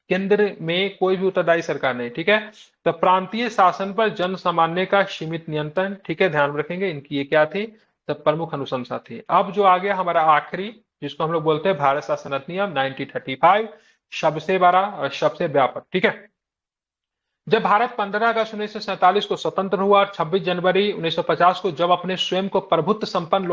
केंद्र में कोई भी उत्तरदायी सरकार नहीं, ठीक है। तो प्रांतीय शासन पर जन सामान्य का सीमित नियंत्रण, ठीक है, ध्यान रखेंगे, इनकी ये क्या थी, तो प्रमुख अनुशंसा थी। अब जो आ गया हमारा आखिरी, जिसको हम लोग बोलते हैं भारत शासन अधिनियम 1935, सबसे बड़ा और सबसे व्यापक, ठीक है। जब भारत 15 अगस्त 1947 को स्वतंत्र हुआ और 26 जनवरी 1950 को जब अपने स्वयं को प्रभुत्व संपन्न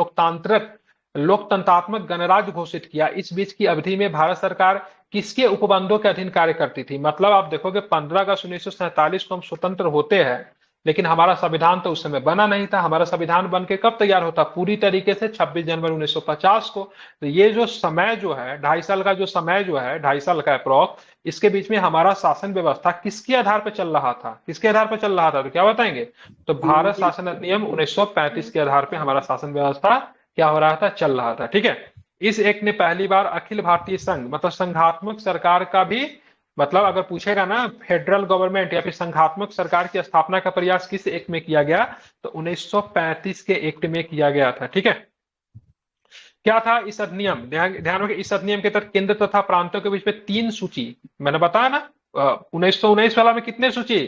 लोकतंत्रात्मक गणराज्य घोषित किया, इस बीच की अवधि में भारत सरकार किसके उपबंधों के अधीन कार्य करती थी। मतलब आप देखोगे 15 अगस्त 1947 को हम स्वतंत्र होते हैं, लेकिन हमारा संविधान तो उस समय बना नहीं था। हमारा संविधान बन के कब तैयार होता, पूरी तरीके से 26 जनवरी 1950 को। तो ये जो समय जो है 2.5 साल का, जो समय जो है 2.5 साल का अप्रॉक्स, इसके बीच में हमारा शासन व्यवस्था किसके आधार पर चल रहा था, किसके आधार पर चल रहा था, तो क्या बताएंगे, तो भारत शासन अधिनियम 1935 के आधार पर हमारा शासन व्यवस्था क्या हो रहा था, चल रहा था, ठीक है। इस एक्ट ने पहली बार अखिल भारतीय संघ, मतलब संघात्मक सरकार का भी, मतलब अगर पूछेगा ना फेडरल गवर्नमेंट या फिर संघात्मक सरकार की स्थापना का प्रयास किस एक्ट में किया गया, तो 1935 के एक्ट में किया गया था, ठीक है। क्या था इस अधिनियम, ध्यान रखिए, इस अधिनियम के तहत केंद्र तथा प्रांतों के बीच में 3 सूची, मैंने बताया ना 1919 वाला में कितने सूची,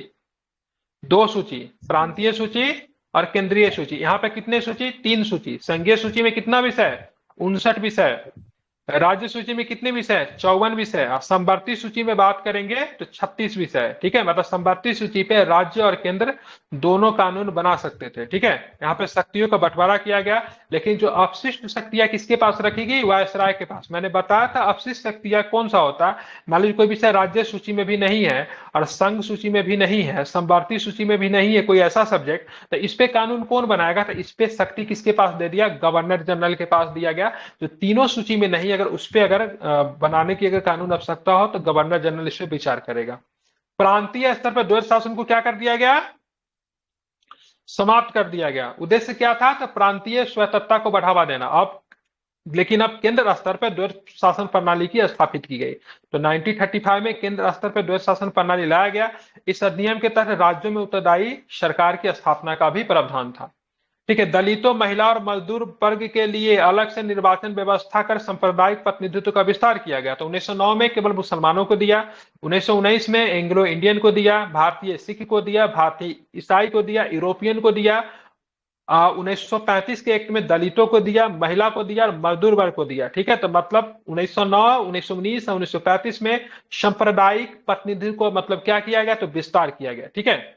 2 सूची, प्रांतीय सूची और केंद्रीय सूची। यहाँ पे कितने सूची, 3 सूची। संघीय सूची में कितना विषय, 59 विषय। राज्य सूची में कितने विषय, 54 विषय। और समवर्ती सूची में बात करेंगे तो 36 विषय, ठीक है। मतलब समवर्ती सूची पे राज्य और केंद्र दोनों कानून बना सकते थे, ठीक है। यहाँ पे शक्तियों का बंटवारा किया गया, लेकिन जो अपशिष्ट शक्तियां किसके पास रखेगी, वायसराय के पास। मैंने बताया था अपशिष्ट शक्तियां कौन सा होता है, मान लीजिए कोई विषय राज्य सूची में भी नहीं है और संघ सूची में भी नहीं है, समवर्ती सूची में भी नहीं है कोई ऐसा सब्जेक्ट, तो इस पे कानून कौन बनाएगा, तो इस पे शक्ति किसके पास दे दिया, गवर्नर जनरल के पास दिया गया। जो तीनों सूची में नहीं, अगर उस पे अगर बनाने की अगर कानून आवश्यकता हो तो गवर्नर जनरल इस पे विचार करेगा। प्रांतीय स्तर पर द्वैध शासन को क्या कर दिया गया, समाप्त कर दिया गया। उद्देश्य क्या था, तो प्रांतीय स्वायत्तता को बढ़ावा देना। अब लेकिन अब केंद्र स्तर पर द्वैध शासन प्रणाली की स्थापित की गई। तो 1935 में केंद्र स्तर पर द्वैध शासन प्रणाली लाया गया। इस अधिनियम के तहत राज्यों में उत्तरदायी सरकार की स्थापना का भी प्रावधान था, ठीक है। दलितों, महिला और मजदूर वर्ग के लिए अलग से निर्वाचन व्यवस्था कर सांप्रदायिक प्रतिनिधित्व का विस्तार किया गया। तो 1909 में केवल मुसलमानों को दिया, 1919 में एंग्लो इंडियन को दिया, भारतीय सिख को दिया, भारतीय ईसाई को दिया, यूरोपियन को दिया। 1935 के एक्ट में दलितों को दिया, महिला को दिया और मजदूर वर्ग को दिया, ठीक है। तो मतलब 1909, 1919 और 1935 में सांप्रदायिक प्रतिनिधित्व को मतलब क्या किया गया, तो विस्तार किया गया, ठीक है।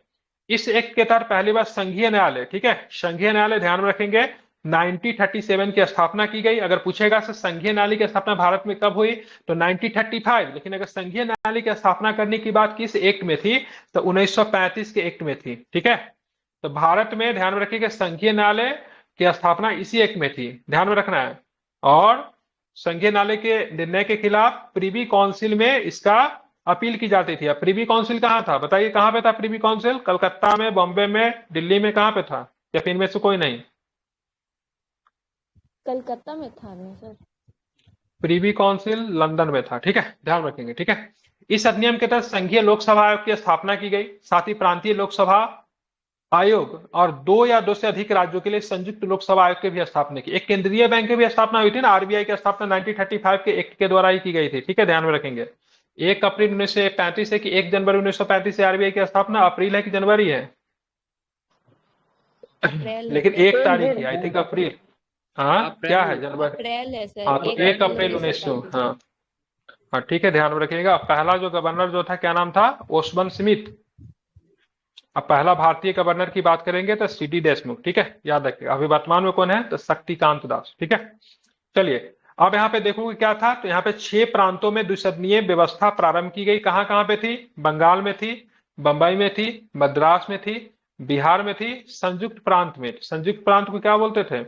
इस एक्ट के तहत पहली बार संघीय न्यायालय, ठीक है, संघीय न्यायालय ध्यान में रखेंगे, 1937 की स्थापना की गई। अगर पूछेगा सर संघीय नाली की स्थापना भारत में कब हुई, तो 1935। लेकिन अगर संघीय नाली की स्थापना करने की बात किस एक्ट में थी, तो 1935 के एक्ट में थी। ठीक है, तो भारत में ध्यान में रखिएगा संघीय न्यायालय की स्थापना इसी एक्ट में थी, ध्यान में रखना है। और संघीय न्यायालय के निर्णय के खिलाफ प्रीवी काउंसिल में इसका अपील की जाती थी। अब प्रीवी काउंसिल कहाँ था, बताइए कहाँ पे था प्रीवी काउंसिल? कलकत्ता में, बॉम्बे में, दिल्ली में, कहाँ पे था, या फिर इनमें से कोई नहीं? कलकत्ता में था ना सर? प्रीवी काउंसिल लंदन में था। ठीक है, ध्यान रखेंगे। ठीक है, इस अधिनियम के तहत संघीय लोकसभा आयोग की स्थापना की गई। साथ ही प्रांतीय लोकसभा आयोग और दो या दो से अधिक राज्यों के लिए संयुक्त लोकसभा आयोग की भी स्थापना की। एक केंद्रीय बैंक की भी स्थापना हुई थी ना, आरबीआई की स्थापना 1935 के एक्ट के द्वारा ही की गई थी। ठीक है, ध्यान में रखेंगे। 1 अप्रैल 1935 है कि 1 जनवरी 1935 से आरबीआई की स्थापना? अप्रैल है कि जनवरी है? अप्रैल है लेकिन सर। एक तारीख है, आई थिंक अप्रैल। हाँ क्या है, जनवरी? अप्रैल है सर। हाँ, तो 1 1 अप्रैल अप्रैल 1900। 1935। हाँ हाँ, ठीक है, ध्यान में रखिएगा। पहला जो गवर्नर जो था, क्या नाम था? ओसबन स्मिथ। अब पहला भारतीय गवर्नर की बात करेंगे तो सीडी देशमुख। ठीक है, याद रखिएगा। अभी वर्तमान में कौन है, तो शक्तिकांत दास। ठीक है, चलिए अब यहाँ पे देखोगे क्या था, तो यहाँ पे 6 प्रांतों में द्विसदनीय व्यवस्था प्रारंभ की गई। कहाँ कहाँ पे थी? बंगाल में थी, बंबई में थी, मद्रास में थी, बिहार में थी, संयुक्त प्रांत में। संयुक्त प्रांत को क्या बोलते थे?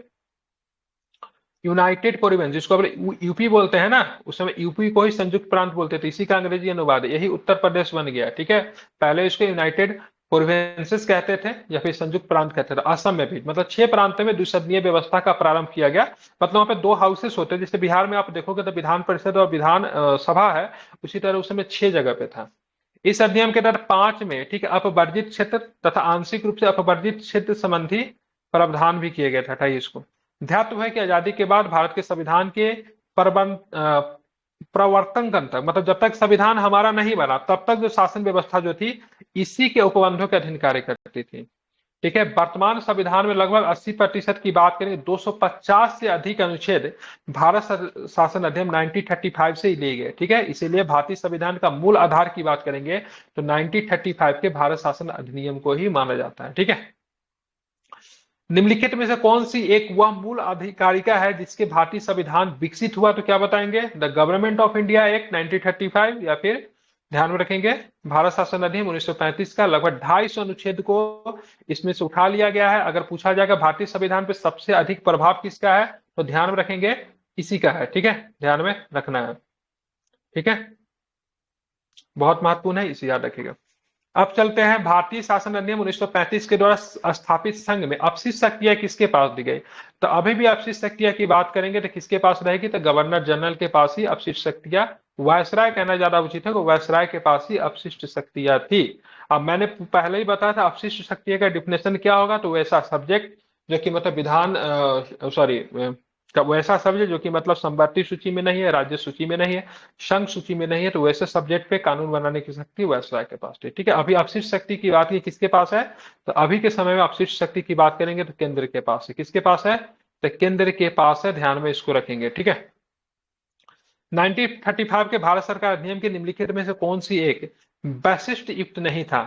यूनाइटेड प्रोविंस, जिसको अपने यूपी बोलते हैं ना, उस समय यूपी को ही संयुक्त प्रांत बोलते थे। इसी का अंग्रेजी अनुवाद है, यही उत्तर प्रदेश बन गया। ठीक है, पहले इसको यूनाइटेड प्रोविंसेस कहते थे या फिर संयुक्त प्रांत कहते थे। असम में भी मतलब 6 प्रांतों में द्विसदनीय व्यवस्था का प्रारंभ किया गया। मतलब वहां पे 2 हाउसेस होते हैं। जैसे बिहार में आप देखोगे तो विधान परिषद और विधान सभा है, उसी तरह उस समय 6 जगह पे था। इस अधिनियम के तहत 5 में, ठीक है, अपवर्जित क्षेत्र तथा आंशिक रूप से अपवर्जित क्षेत्र संबंधी प्रावधान भी किए गए थे। 28 को ध्यातव्य है कि आजादी के बाद भारत के संविधान के प्रवर्तन तक, मतलब जब तक संविधान हमारा नहीं बना तब तक जो शासन व्यवस्था जो थी इसी के उपबंधों के अधीन कार्य करती थी। ठीक है, वर्तमान संविधान में लगभग 80% की बात करें, 250 से अधिक अनुच्छेद भारत शासन अधिनियम 1935 से ही लिए गए। ठीक है, इसीलिए भारतीय संविधान का मूल आधार की बात करेंगे तो 1935 के भारत शासन अधिनियम को ही माना जाता है। ठीक है, निम्नलिखित में से कौन सी एक वह मूल अधिकारिका है जिसके भारतीय संविधान विकसित हुआ, तो क्या बताएंगे? The government of India act 1935, या फिर ध्यान में रखेंगे भारत शासन अधिनियम 1935 का लगभग 250 अनुच्छेद को इसमें से उठा लिया गया है। अगर पूछा जाएगा भारतीय संविधान पर सबसे अधिक प्रभाव किसका है, तो ध्यान में रखेंगे इसी का है। ठीक है, ध्यान में रखना है। ठीक है, बहुत महत्वपूर्ण है, इसे याद रखिएगा। अब चलते हैं भारतीय शासन अधिनियम 1935 के द्वारा स्थापित संघ में अपशिष्ट शक्तियां किसके पास दी गई? तो अभी भी अपशिष्ट शक्तियां की बात करेंगे तो किसके पास रहेगी, तो गवर्नर जनरल के पास ही अपशिष्ट शक्तियां, वायसराय कहना ज्यादा उचित है, वायसराय के पास ही अपशिष्ट शक्तियां थी। अब मैंने पहले ही बताया था अपशिष्ट शक्तियां का डिफिनेशन क्या होगा, तो वैसा सब्जेक्ट जो कि मतलब विधान सॉरी वैसा सब्जेक्ट जो कि मतलब संवर्ती सूची में नहीं है, राज्य सूची में नहीं है, संघ सूची में नहीं है, तो वैसे सब्जेक्ट पे कानून बनाने की शक्ति वायसराय के पास थी। ठीक है, अभी अपशिष्ट शक्ति की बात किसके पास है, तो अभी के समय में अपशिष्ट शक्ति की बात करेंगे तो केंद्र के पास है। किसके पास है, तो केंद्र के पास है, ध्यान में इसको रखेंगे। ठीक है, 1935 के भारत सरकार अधिनियम के निम्नलिखित में से कौन सी एक वैशिष्ट युक्त नहीं था?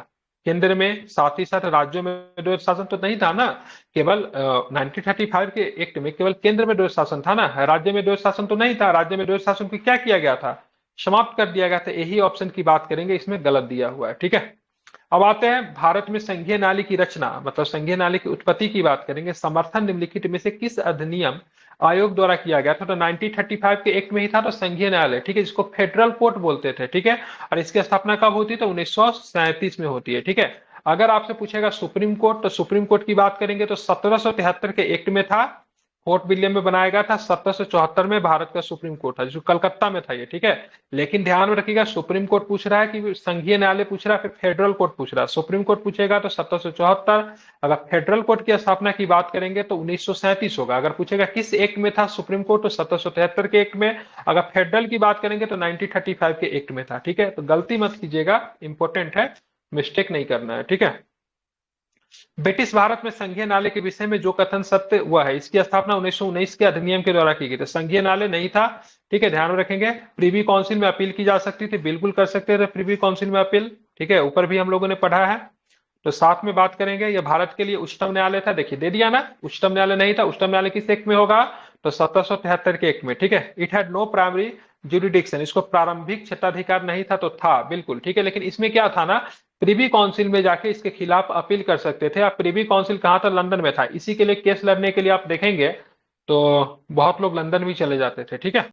केंद्र में, साथ ही साथ राज्यों में द्वैध शासन तो नहीं था ना, केवल 1935 के एक्ट में केवल केंद्र में द्वैध शासन था ना, राज्य में द्वैध शासन तो नहीं था। राज्य में द्वैध शासन को क्या किया गया था, समाप्त कर दिया गया था। यही ऑप्शन की बात करेंगे, इसमें गलत दिया हुआ है। ठीक है, अब आते हैं भारत में संघीय नाली की रचना, मतलब संघीय नाली की उत्पत्ति की बात करेंगे। समर्थन निम्नलिखित में से किस अधिनियम आयोग द्वारा किया गया था, तो 1935 के एक्ट में ही था, तो संघीय न्यायालय। ठीक है, जिसको फेडरल कोर्ट बोलते थे। ठीक है, और इसकी स्थापना कब होती है, तो 1937 में होती है। ठीक है, अगर आपसे पूछेगा सुप्रीम कोर्ट, तो सुप्रीम कोर्ट की बात करेंगे तो 1773 के एक्ट में था, फोर्ट विलियम में बनाया गया था। 1774 में भारत का सुप्रीम कोर्ट था, जो कलकत्ता में था ये। ठीक है, लेकिन ध्यान में रखिएगा सुप्रीम कोर्ट पूछ रहा है कि संघीय न्यायालय पूछ रहा है, फिर फेडरल कोर्ट पूछ रहा है। सुप्रीम कोर्ट पूछेगा तो 1774, अगर फेडरल कोर्ट की स्थापना की बात करेंगे तो 1937 होगा। अगर पूछेगा किस एक्ट में था सुप्रीम कोर्ट, तो 1773 के एक्ट में। अगर फेडरल की बात करेंगे तो 1935 के एक्ट में था। ठीक है, तो गलती मत कीजिएगा, इंपॉर्टेंट है, मिस्टेक नहीं करना है। ठीक है, ब्रिटिश भारत में संघीय नाले के विषय में जो कथन सत्य हुआ है, इसकी स्थापना 1919 के अधिनियम के द्वारा की गई थी। संघीय नाले नहीं था। ठीक है, ध्यान में रखेंगे। प्रीवी काउंसिल में अपील की जा सकती थी, बिल्कुल कर सकते थे प्रीवी काउंसिल में अपील। ठीक है, ऊपर भी हम लोगों ने पढ़ा है। तो साथ में बात करेंगे। ये भारत के लिए उच्चतम न्यायालय था, देखिए दे दिया ना, उच्चतम न्यायालय नहीं था, उच्चतम न्यायालय किस एक्ट में होगा, तो 1773 के एक्ट में, ठीक है। It had no primary jurisdiction, इसको प्रारंभिक क्षेत्राधिकार नहीं था, तो था बिल्कुल, ठीक है। लेकिन इसमें क्या था ना, प्रिवी काउंसिल में जाके इसके खिलाफ अपील कर सकते थे। अब प्रिवी काउंसिल कहाँ था, लंदन में था। इसी के लिए केस लड़ने के लिए आप देखेंगे तो बहुत लोग लंदन भी चले जाते थे, ठीक है।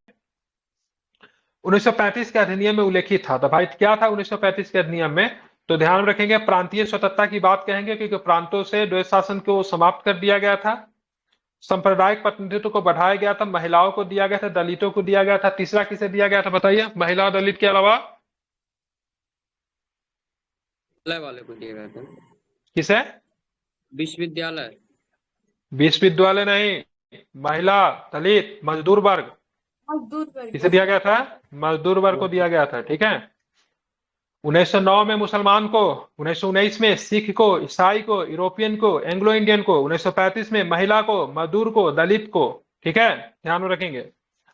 1935 के अधिनियम में उल्लेखित था, तो भाई क्या था 1935 के अधिनियम में, तो ध्यान रखेंगे प्रांतीय स्वतंत्रता की बात कहेंगे, क्योंकि प्रांतों से द्वैत शासन को समाप्त कर दिया गया था, सांप्रदायिक प्रतिनिधित्व को बढ़ाया गया था, महिलाओं को दिया गया था, दलितों को दिया गया था। तीसरा किसे दिया गया था बताइए, महिला और दलित के अलावा विद्यालय वाले को दिया गया था। किसे, विश्वविद्यालय। विश्वविद्यालय नहीं, महिला, दलित, मजदूर वर्ग, किसे दिया गया था, मजदूर वर्ग को दिया गया था, ठीक है। 1909 में मुसलमान को, 1919 में सिख को, ईसाई को, यूरोपियन को, एंग्लो इंडियन को, 1935 में महिला को, मजदूर को, दलित को, ठीक है, ध्यान में रखेंगे।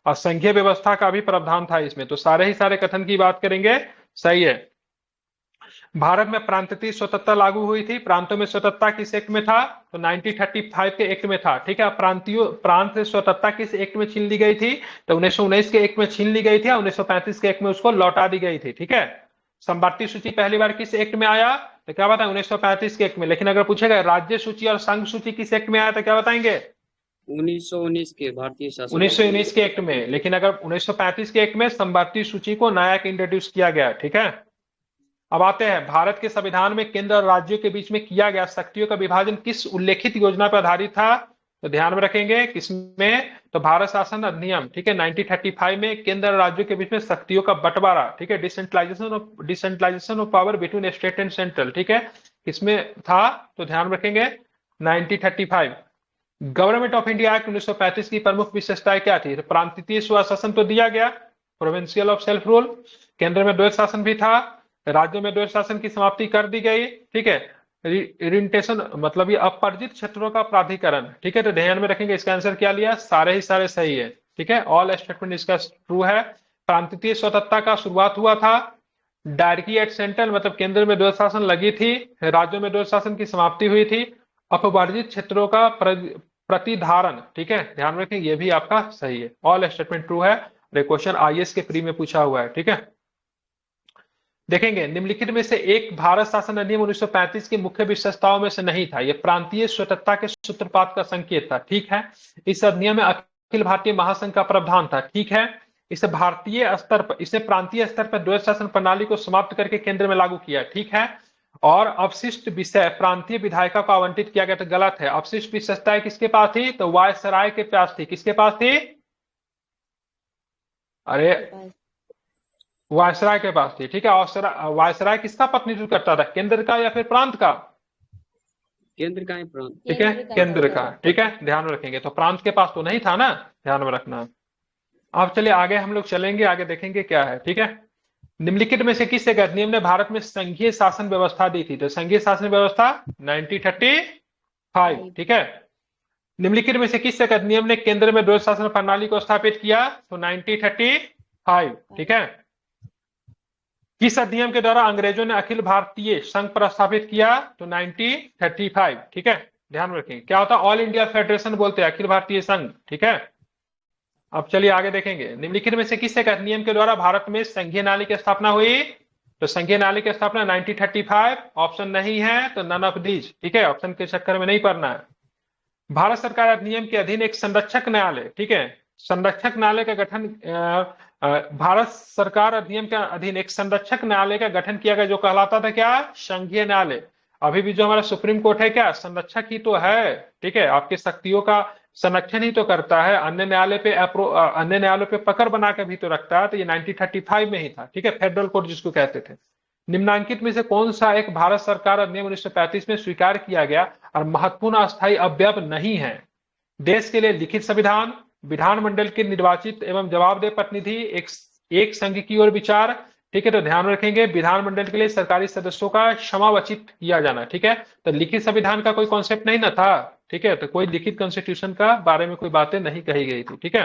और संघीय व्यवस्था का भी प्रावधान था इसमें, तो सारे ही सारे कथन की बात करेंगे, सही है। भारत में प्रांतीय स्वतंत्रता लागू हुई थी। प्रांतों में स्वतंत्रता किस एक्ट में था, तो 1935 के एक्ट में था, ठीक है। प्रांत से स्वतंत्रता किस एक्ट में छीन ली गई थी, तो 1919 के एक्ट में छीन ली गई थी, 1935 के एक्ट में उसको लौटा दी गई थी, ठीक है। संवर्ती सूची पहली बार किस एक्ट में आया, तो क्या बताएं 1935 के एक्ट में। लेकिन अगर पूछेगा राज्य सूची और संघ सूची किस एक्ट में आया, तो क्या बताएंगे 1919 के भारतीय शासन 1919 के एक्ट में। लेकिन अगर 1935 के एक्ट में संवर्ती सूची को नया इंट्रोड्यूस किया गया, ठीक है। अब आते हैं, भारत के संविधान में केंद्र और राज्यों के बीच में किया गया शक्तियों का विभाजन किस उल्लेखित योजना पर आधारित था, तो ध्यान में रखेंगे किसमें, तो भारत शासन अधिनियम, ठीक है। 1935 में केंद्र और राज्यों के बीच में शक्तियों का बंटवारा, ठीक है, decentralisation of power between state and central, ठीक है, किसमें था, तो ध्यान रखेंगे 1935। गवर्नमेंट ऑफ इंडिया एक्ट 1935 की प्रमुख विशेषताएं क्या थी, तो प्रांतीय स्वशासन तो दिया गया, प्रोविंशियल ऑफ सेल्फ रूल, केंद्र में द्वैत शासन भी था, राज्यों में द्वैत शासन की समाप्ति कर दी गई, ठीक है। रिटेशन मतलब ये अपरिचित क्षेत्रों का प्राधिकरण, ठीक है। तो ध्यान में रखेंगे, इसका आंसर क्या लिया, सारे ही सारे सही है, ठीक है। ऑल स्टेटमेंट इसका ट्रू है। प्रांतीय स्वतंत्रता का शुरुआत हुआ था, डायरकी एट सेंट्रल मतलब केंद्र में द्वैत शासन लगी थी, राज्यों में द्वैत शासन की समाप्ति हुई थी, अपवर्जित क्षेत्रों का प्रतिधारण, ठीक है, ध्यान में रखें, ये भी आपका सही है, ऑल स्टेटमेंट ट्रू है। ये क्वेश्चन आईएएस के प्री में पूछा हुआ है, ठीक है। देखेंगे निम्नलिखित में से एक भारत शासन अधिनियम 1935 की मुख्य विशेषताओं में से नहीं था, यह प्रांतीय स्वतंत्रता के सूत्रपात का संकेत था, ठीक है। इस अधिनियम में अखिल भारतीय महासंघ का प्रावधान था, ठीक है। इसे भारतीय स्तर पर, इसे प्रांतीय स्तर पर द्वैत शासन प्रणाली को समाप्त करके केंद्र में लागू किया, ठीक है। और अवशिष्ट विषय प्रांतीय विधायिका को आवंटित किया गया, तो गलत है। अवशिष्ट विशेषताएं किसके पास थी, तो वायसराय के पास थी, किसके पास थी, अरे वायसराय के पास थी, ठीक है। और वायसराय किसका प्रतिनिधित्व करता था, केंद्र का या फिर प्रांत का, केंद्र का है प्रांत, ठीक है, केंद्र का, ठीक है, ध्यान में रखेंगे। तो प्रांत के पास तो नहीं था ना, ध्यान में रखना। अब चलिए आगे हम लोग चलेंगे, आगे देखेंगे क्या है, ठीक है। निम्नलिखित में से किस एक अधिनियम ने भारत में संघीय शासन व्यवस्था दी थी, तो संघीय शासन व्यवस्था 1935, ठीक है। निम्नलिखित में से किस एक अधिनियम ने केंद्र में द्वैत शासन प्रणाली को स्थापित किया, तो 1935, ठीक है। किस अधिनियम के द्वारा अंग्रेजों ने अखिल भारतीय संघ प्रस्थापित किया, तो 1935, ठीक है, ध्यान रखेंगे। क्या होता है, ऑल इंडिया फेडरेशन बोलते हैं, अखिल भारतीय संघ, ठीक है। अब चलिए आगे देखेंगे, निम्नलिखित में से किस एक अधिनियम के द्वारा भारत में संघीय न्यायालय की स्थापना हुई, तो संघीय न्यायालय की स्थापना 1935, ऑप्शन नहीं है तो नन ऑफ दीज, ठीक है, ऑप्शन के चक्कर में नहीं पड़ना है। भारत सरकार अधिनियम के अधीन एक संरक्षक न्यायालय, ठीक है, संरक्षक न्यायालय का गठन भारत सरकार अधिनियम के अधीन एक संरक्षक न्यायालय का गठन किया गया, जो कहलाता था क्या, संघीय न्यायालय। अभी भी जो हमारा सुप्रीम कोर्ट है क्या, संरक्षक ही तो है, ठीक है, आपकी शक्तियों का संरक्षण ही तो करता है, अन्य न्यायालय पे पकड़ बना के भी तो रखता है। तो ये 1935 में ही था, ठीक है, फेडरल कोर्ट जिसको कहते थे। निम्नांकित में से कौन सा एक भारत सरकार अधिनियम 1935 में स्वीकार किया गया और महत्वपूर्ण अस्थायी अवयव नहीं है, देश के लिए लिखित संविधान, विधानमंडल के निर्वाचित एवं जवाबदेह प्रतिनिधि, एक संघ की ओर विचार, ठीक है। तो ध्यान रखेंगे विधानमंडल के लिए सरकारी सदस्यों का समावचित किया जाना, ठीक है। तो लिखित संविधान का कोई कॉन्सेप्ट नहीं ना था, ठीक है, तो कोई लिखित कॉन्स्टिट्यूशन का बारे में कोई बातें नहीं कही गई थी, ठीक है।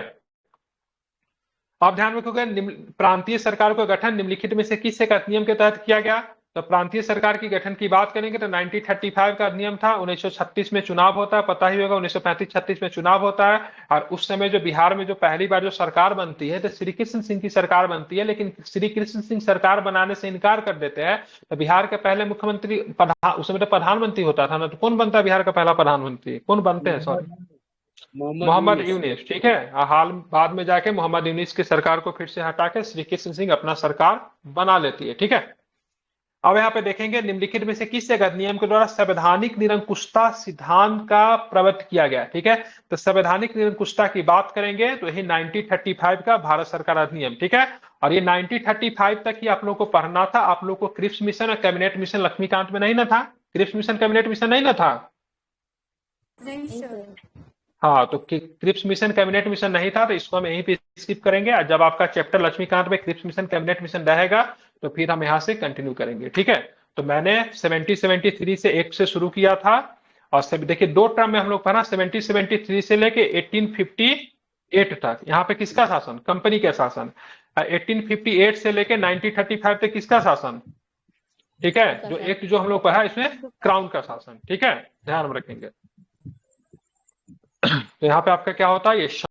आप ध्यान रखोगे प्रांतीय सरकार का गठन निम्नलिखित में से किस एक अधिनियम के तहत किया गया, तो प्रांतीय सरकार की गठन की बात करेंगे तो 1935 का अधिनियम था। 1936 में चुनाव होता है, पता ही होगा 1935-36 में चुनाव होता है। और उस समय जो बिहार में जो पहली बार जो सरकार बनती है तो श्री कृष्ण सिंह की सरकार बनती है, लेकिन श्री कृष्ण सिंह सरकार बनाने से इनकार कर देते हैं। तो बिहार के पहले मुख्यमंत्री उस समय तो प्रधानमंत्री होता था ना, तो कौन बनता है बिहार का पहला प्रधानमंत्री, कौन बनते हैं? सॉरी, मोहम्मद यूनिस। ठीक है, हाल बाद में जाके मोहम्मद यूनिस की सरकार को फिर से हटा के श्री कृष्ण सिंह अपना सरकार बना लेती है। ठीक है, अब यहाँ पे देखेंगे निम्नलिखित में से किस एक अधिनियम के द्वारा संवैधानिक निरंकुशता सिद्धांत का प्रवर्तित किया गया। ठीक है, तो संवैधानिक निरंकुशता की बात करेंगे तो यही 1935 का भारत सरकार अधिनियम। ठीक है, और ये 1935 तक ही आप लोग को पढ़ना था। आप लोग को क्रिप्स मिशन और कैबिनेट मिशन लक्ष्मीकांत में नहीं ना था? क्रिप्स मिशन कैबिनेट मिशन नहीं ना था? नहीं सर। हाँ, तो क्रिप्स मिशन कैबिनेट मिशन नहीं था, तो इसको हम यहीं पे स्किप करेंगे। और जब आपका चैप्टर लक्ष्मीकांत में क्रिप्स मिशन कैबिनेट मिशन रहेगा तो फिर हम यहाँ से कंटिन्यू करेंगे। ठीक है, तो मैंने 73 से एक से शुरू किया था। और सब देखिए, दो टर्म में हम लोग पढ़ा, 73 से लेके 1858 तक। यहाँ पे किसका शासन? कंपनी का शासन। 1858 से लेके 1935 तक किसका शासन? ठीक है, जो एक्ट जो हम लोग पढ़ा इसमें क्राउन का शासन। ठीक है, ध्यान में रखेंगे। तो यहाँ पे आपका क्या होता है, ये